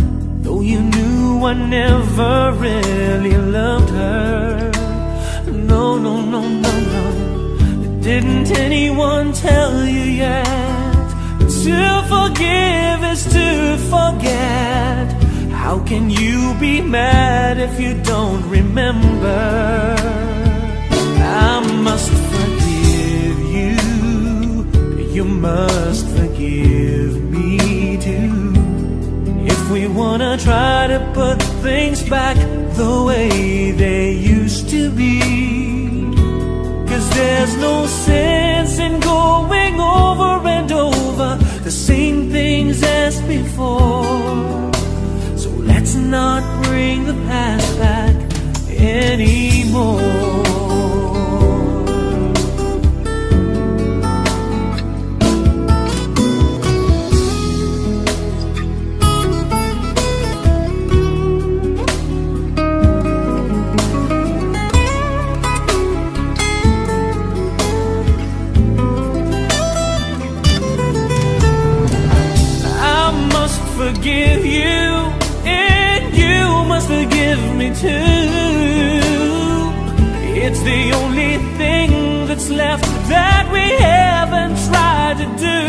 Though you knew I never really loved her. No, no, no, no, no. Didn't anyone tell you yet? To forgive is to forget. How can you be mad if you don't remember? I must forgive you, you must forgive me too. If we wanna try to put things back the way they used to be. 'Cause there's no sense in going over and over the same things as before. So let's not bring the past back anymore. Forgive you, and you must forgive me too. It's the only thing that's left that we haven't tried to do.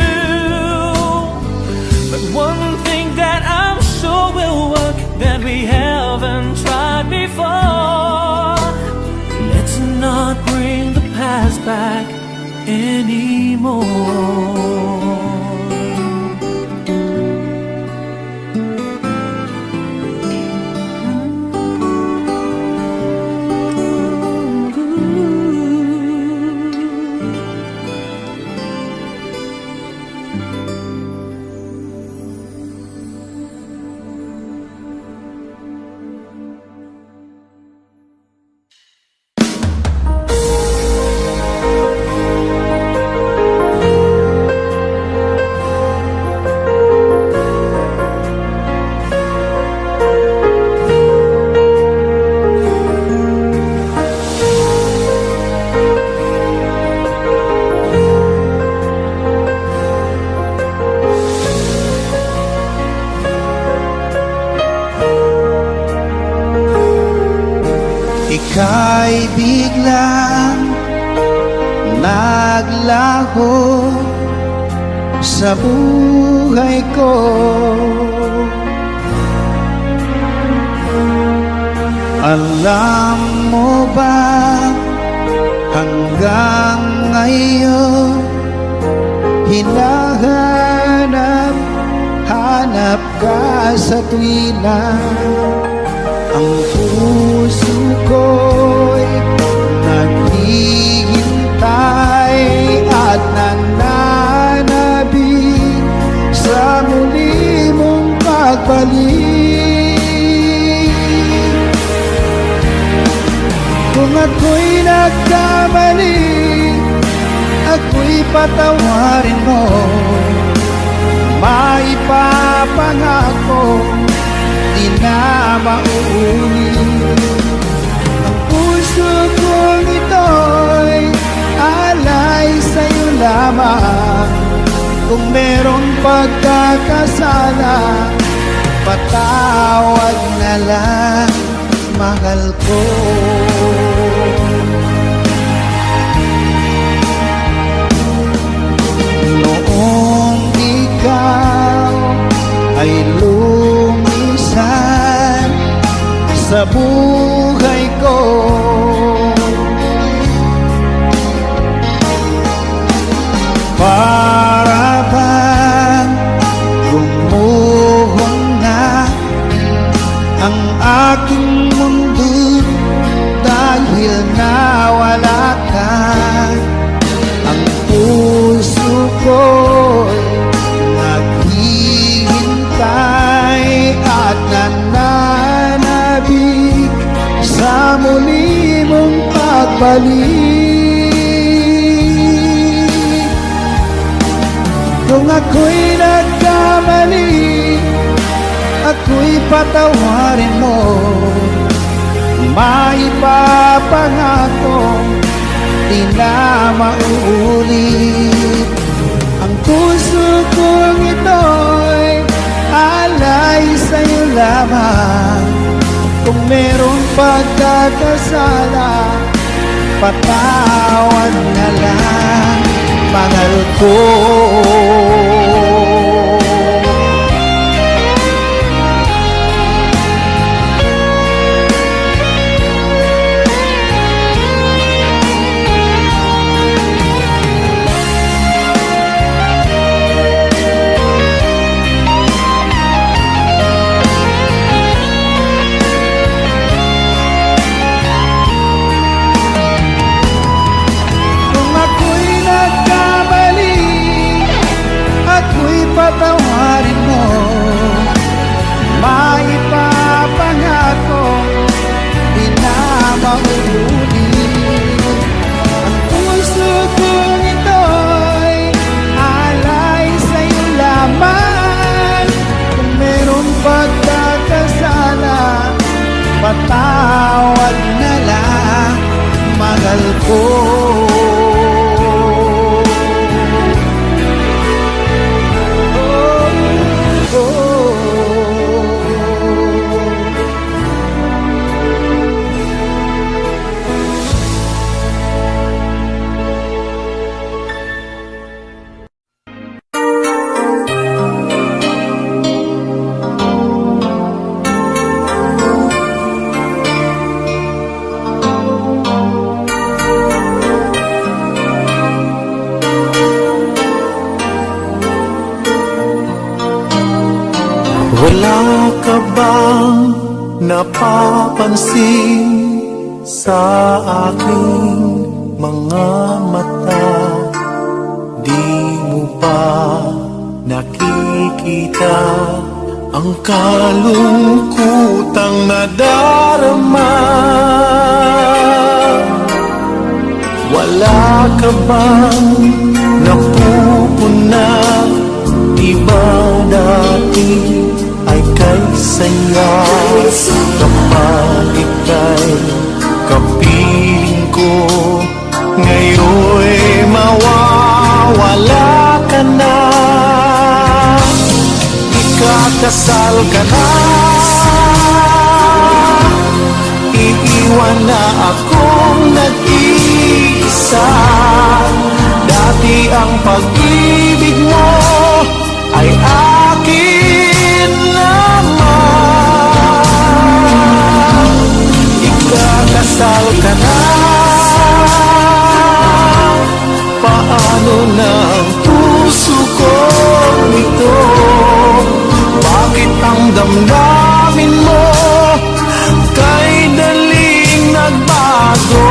But one thing that I'm sure will work that we haven't tried before. Let's not bring the past back anymore. Ika'y biglang naglaho sa buhay ko. Alam mo ba hanggang ngayon hinahanap ka sa tuwina. Ang puso ko'y naghihintay at nananabik sa muli mong pagbalik. Kung ako'y nagkamali, ako'y patawarin mo. Maipapangako di na mauulit. Ang puso kong ito'y alay sa'yo lamang. Kung merong pagkakasala, patawad na lang, mahal ko. ay lumisan sa buhay ko. Para bang gumuhon na ang aking mundo dahil nawala ka. Ang puso ko'y naghihintay at nananabik sa muli mong pagbalik. Kung ako'y nagkamali, ako'y patawarin mo. Maipapangako, di na mauulit. Ang puso kong ito'y alay sa'yo lamang. Kung merong pagkakasala, patawad na lang, mahal ko. Patawarin mo, maipapangako, di na mauulit. Ang puso kong ito'y alay sa'yo lamang. Kung meron pagkakasala, patawad na lang, mahal ko. Wala ka bang napapansin sa aking mga mata? Di mo ba nakikita ang kalungkutang nadarama? Wala ka bang napupuna? Di ba dati ay kay saya kapag ika'y kapiling ko? Ngayon'y mawawala ka na, ikakasal ka na, iiwan na akong nag-iisa. Dati ang pag-ibig mo ay akin naman. Ikakasal ka na, paano na ang puso ko ito? Bakit ang damdamin mo kay daling nagbago?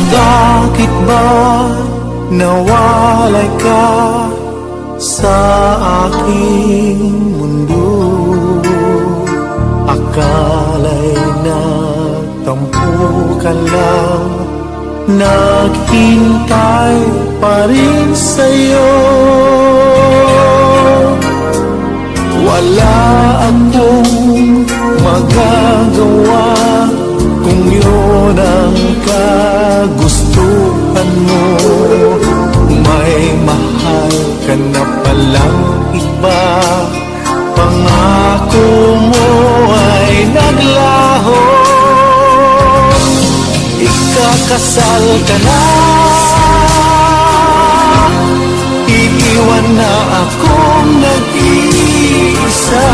Bakit ba nawalay ka sa aking mundo? Akala'y nagtampo ka lang, naghintay pa rin sa'yo. Wala akong magagawa kung yun ang kagustuhan mo. May mahal ka na palang iba, pangako mo ay naglaho. Ikakasal ka na, iiwan na akong nag-iisa.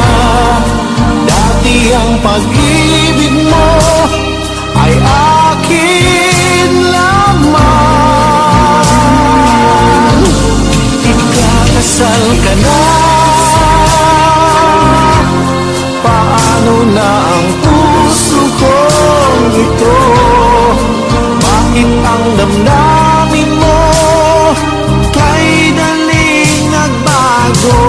Dati ang pag-ibig mo ay akin lamang. Ikakasal ka na, paano na ang puso kong ito? Bakit ang damdamin mo kay daling nagbago?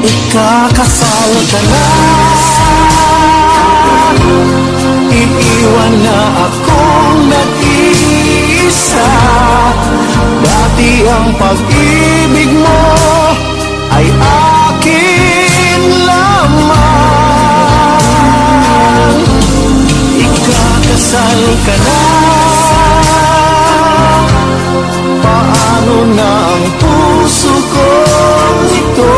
Ikakasal ka na, iiwan na akong nag-iisa. Dati ang pag-ibig mo ay akin lamang. Ikakasal ka na, paano na ang puso kong ito?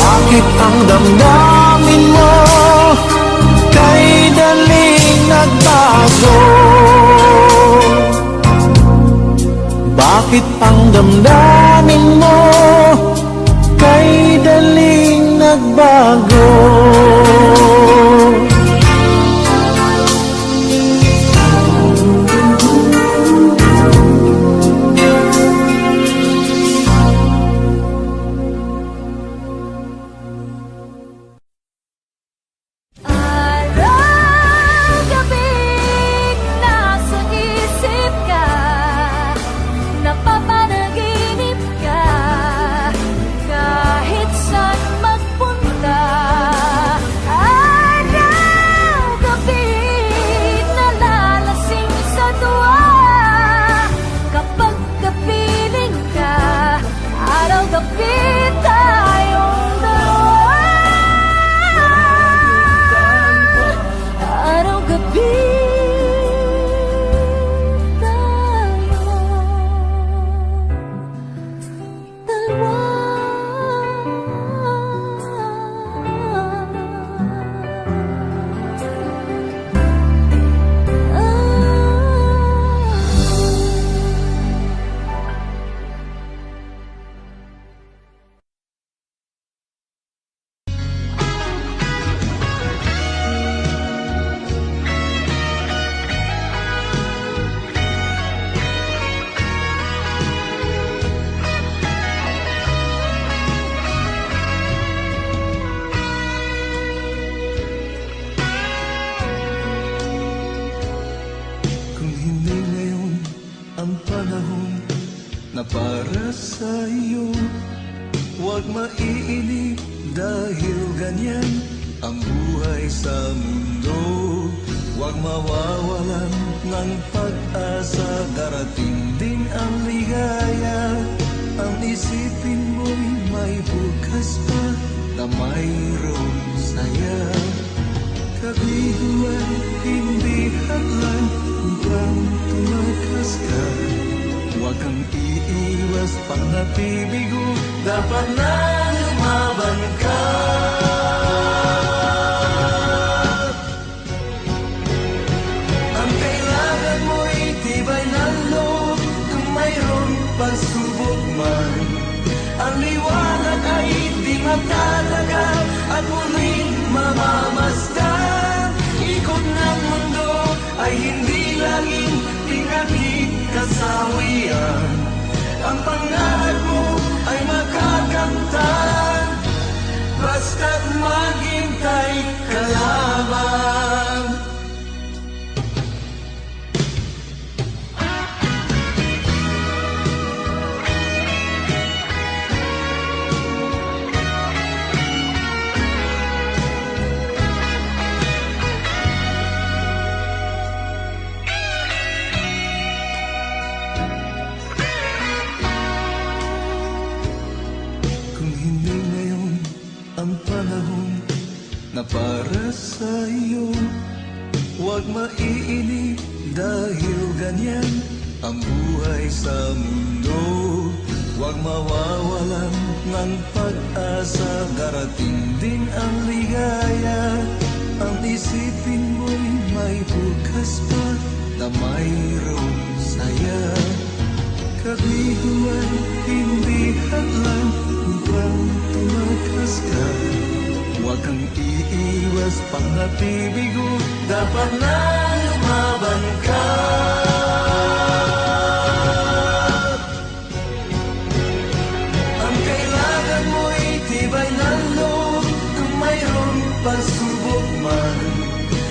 Bakit ang damdamin mo kay daling nagbago? Bakit ang damdamin mo kay daling nagbago? Araw-gabing nasa isip ka, napapanaginip ka, kahit saan magpunta. Araw-gabing nalalasing sa tuwa, kapag kapiling ka, araw-gabi tayong dalawa. Araw-gabi tayo dalawa. Kung hindi ngayon ang panahon na para sa iyo, huwag maiinip dahil ganyan ang buhay sa mundo. Huwag mawawalan ng pag-asa, darating din ang ligaya. Ang isipin mo'y may bukas pa na mayroong saya. Kabiguan, hindi hadlang upang tumakas ka. Huwag kang iiwas pang napibigo, dapat na lumaban ka. Ang kailangan mo'y tibay ng loob, kung mayroong pagsubok man. Ang liwanag ay di matatagal at muling mamamasdan. Ikot ng mundo ay hindi laging pinagkikasawian. Ang pangarap mo ay makakamtan, basta't maghintay ka lamang. Kung hindi ngayon ang panahon na para sa'yo. Huwag maiinip dahil ganyan ang buhay sa mundo. Huwag mawawalan ng pag-asa, darating din ang ligaya. Ang isipin mo'y may bukas pa na mayroong saya. Kabiguan, hindi hadlang upang tumakas ka. Huwag kang iiwas, pang-atibigo, dapat na lumaban ka. Ang kailangan mo'y tibay ng loob, kung mayroong pagsubok man.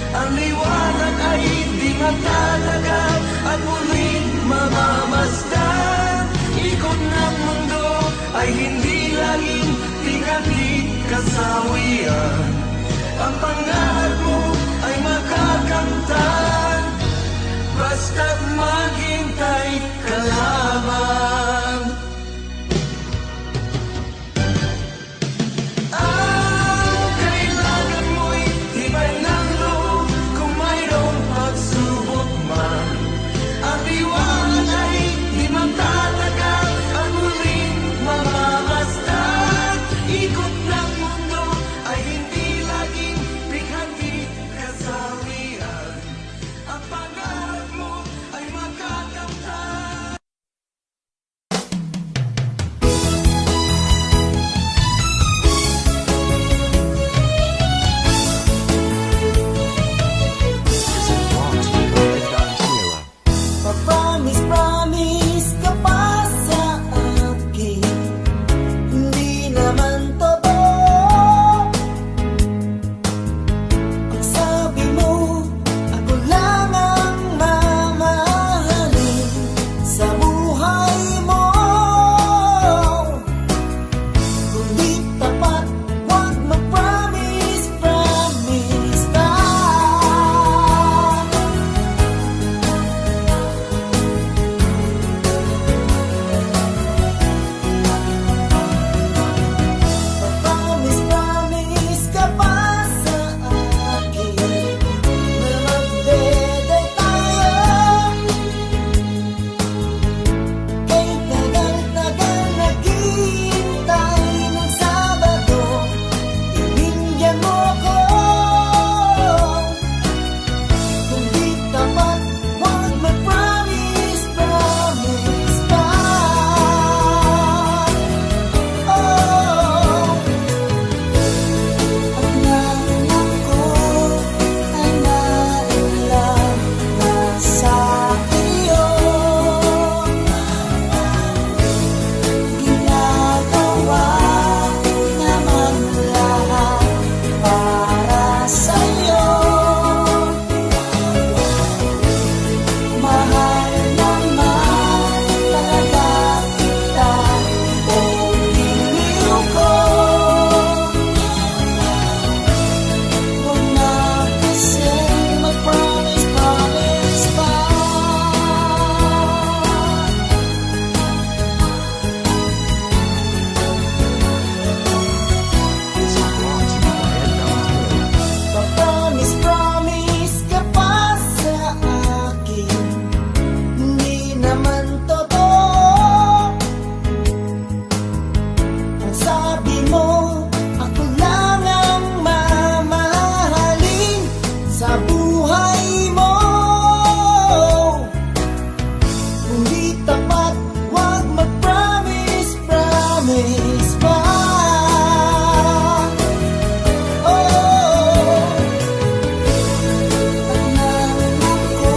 Ang liwanag ay di matatagap at muling mamamasdan. Ikot ng mundo ay hindi laging tingatid kasawian. Ang pangarap mo ay makakamtan, basta't maghintay ka lamang. Ang kailangan mo'y tibay ng loob, kung mayroong pagsubok man. Ang liwanag ay di magtatagap at muling mamamasdan. Ikot ng mundo ay hindi laging bighati kasawian. Ang pangarap mo ay makakamtan. Promise, promise ka pa sa akin, hindi naman totoo. Ang sabi mo, ako lang ang mamahalin sa buhay mo. Kung di tapat, huwag mag-promise, promise ka. Promise, promise ka pa sa akin na magdeday tayo. Kay tagal-tagal naghihintay ng Sabado, ibigyan mo ko. Kung di tapat, huwag mag-promise, promise ka. At naanak ko ay nailang na sa iyo. Ginagawa naman lahat para sa'yo. Mahal naman talaga kita, kung biniyo ko. Huwag na kasi mag-promise, promise pa. Promise, promise ka pa sa akin, hindi naman totoo. Ang sabi mo, ako lang ang mamahalin sa buhay mo. Kung di tapat, huwag mag-promise, promise pa. At naanak ko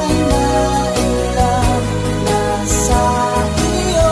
ay nailang na sa iyo.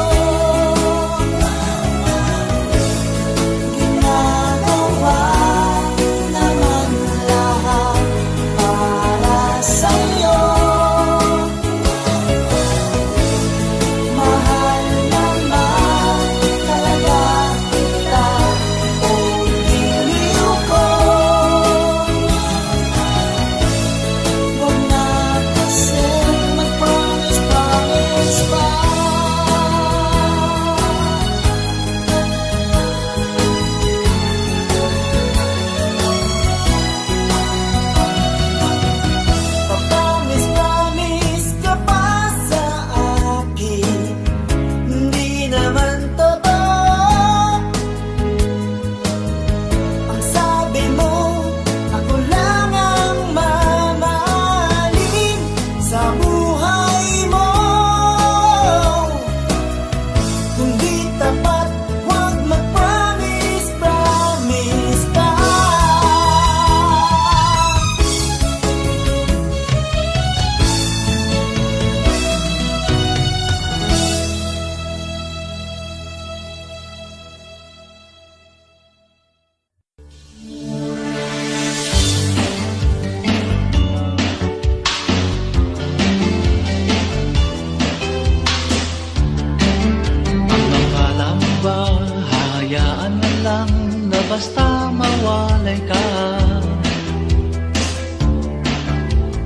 basta mawalay ka.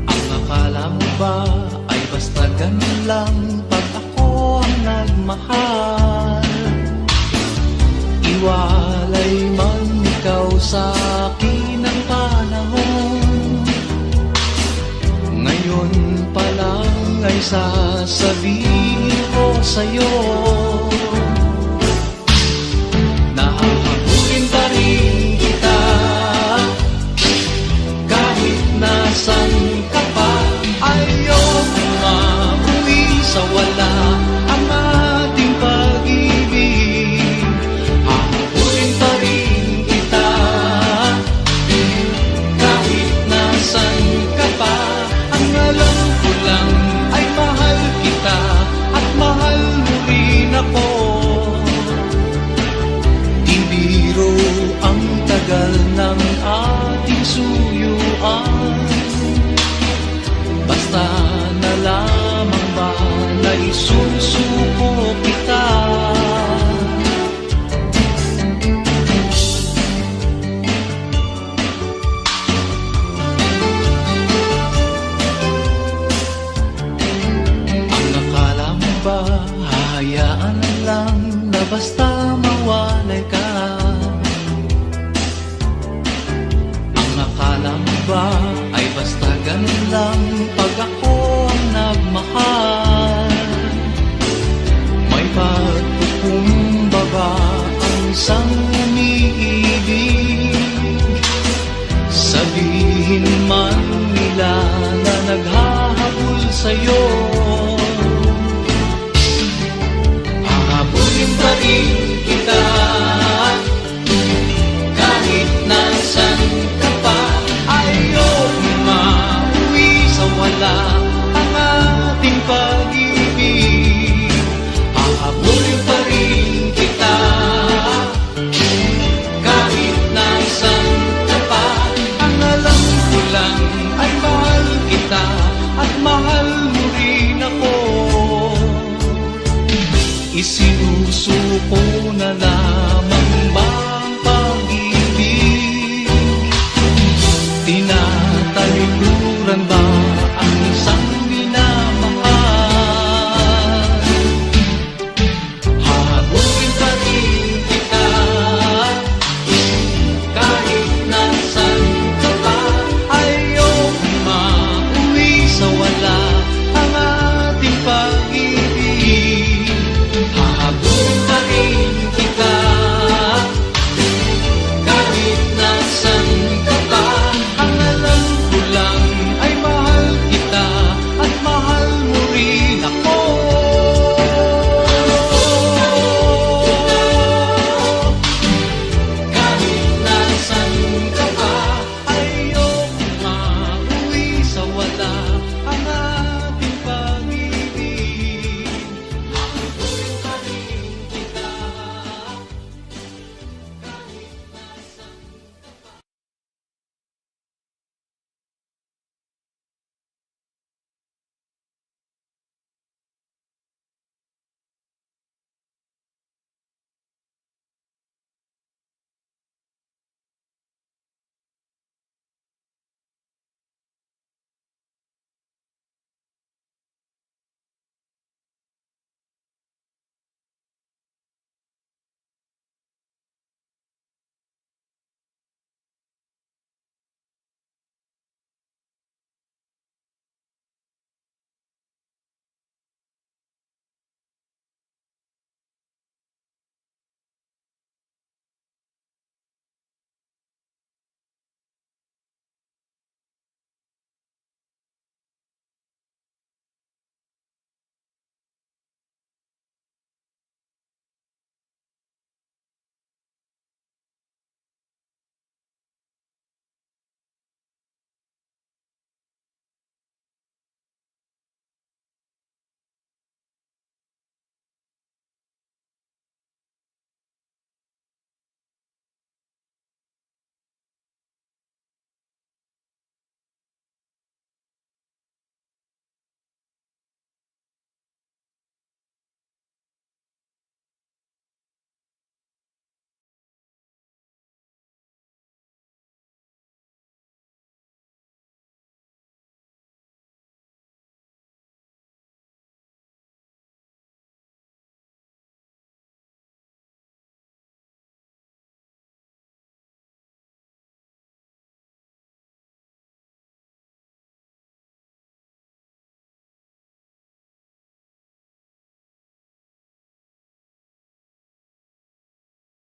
Ang akala mo ba ay basta ganun lang pag ako ang nagmahal? Iwalay man ikaw sa akin ng panahon, ngayon pa lang ay sasabihin ko sa'yo, nahahabulin pa rin kita kahit nasan ka pa. Ayoko mauwi sa wala ang ating pag-ibig. Hahabulin pa rin kita kahit nasan ka pa. Ang alam ko lang ay mahal kita at mahal mo rin ako. Di biro ang tagal ng ating suyuan, basta na lamang ba na isusuko kita. Ang akala mo ba hahayaan na lang na basta mawalay ka? Ang akala mo ba ay basta ganun lang pag ako ang nagmahal? May pagkukumbaba ang isang umiibig, sabihin man nila na naghahabol sa'yo.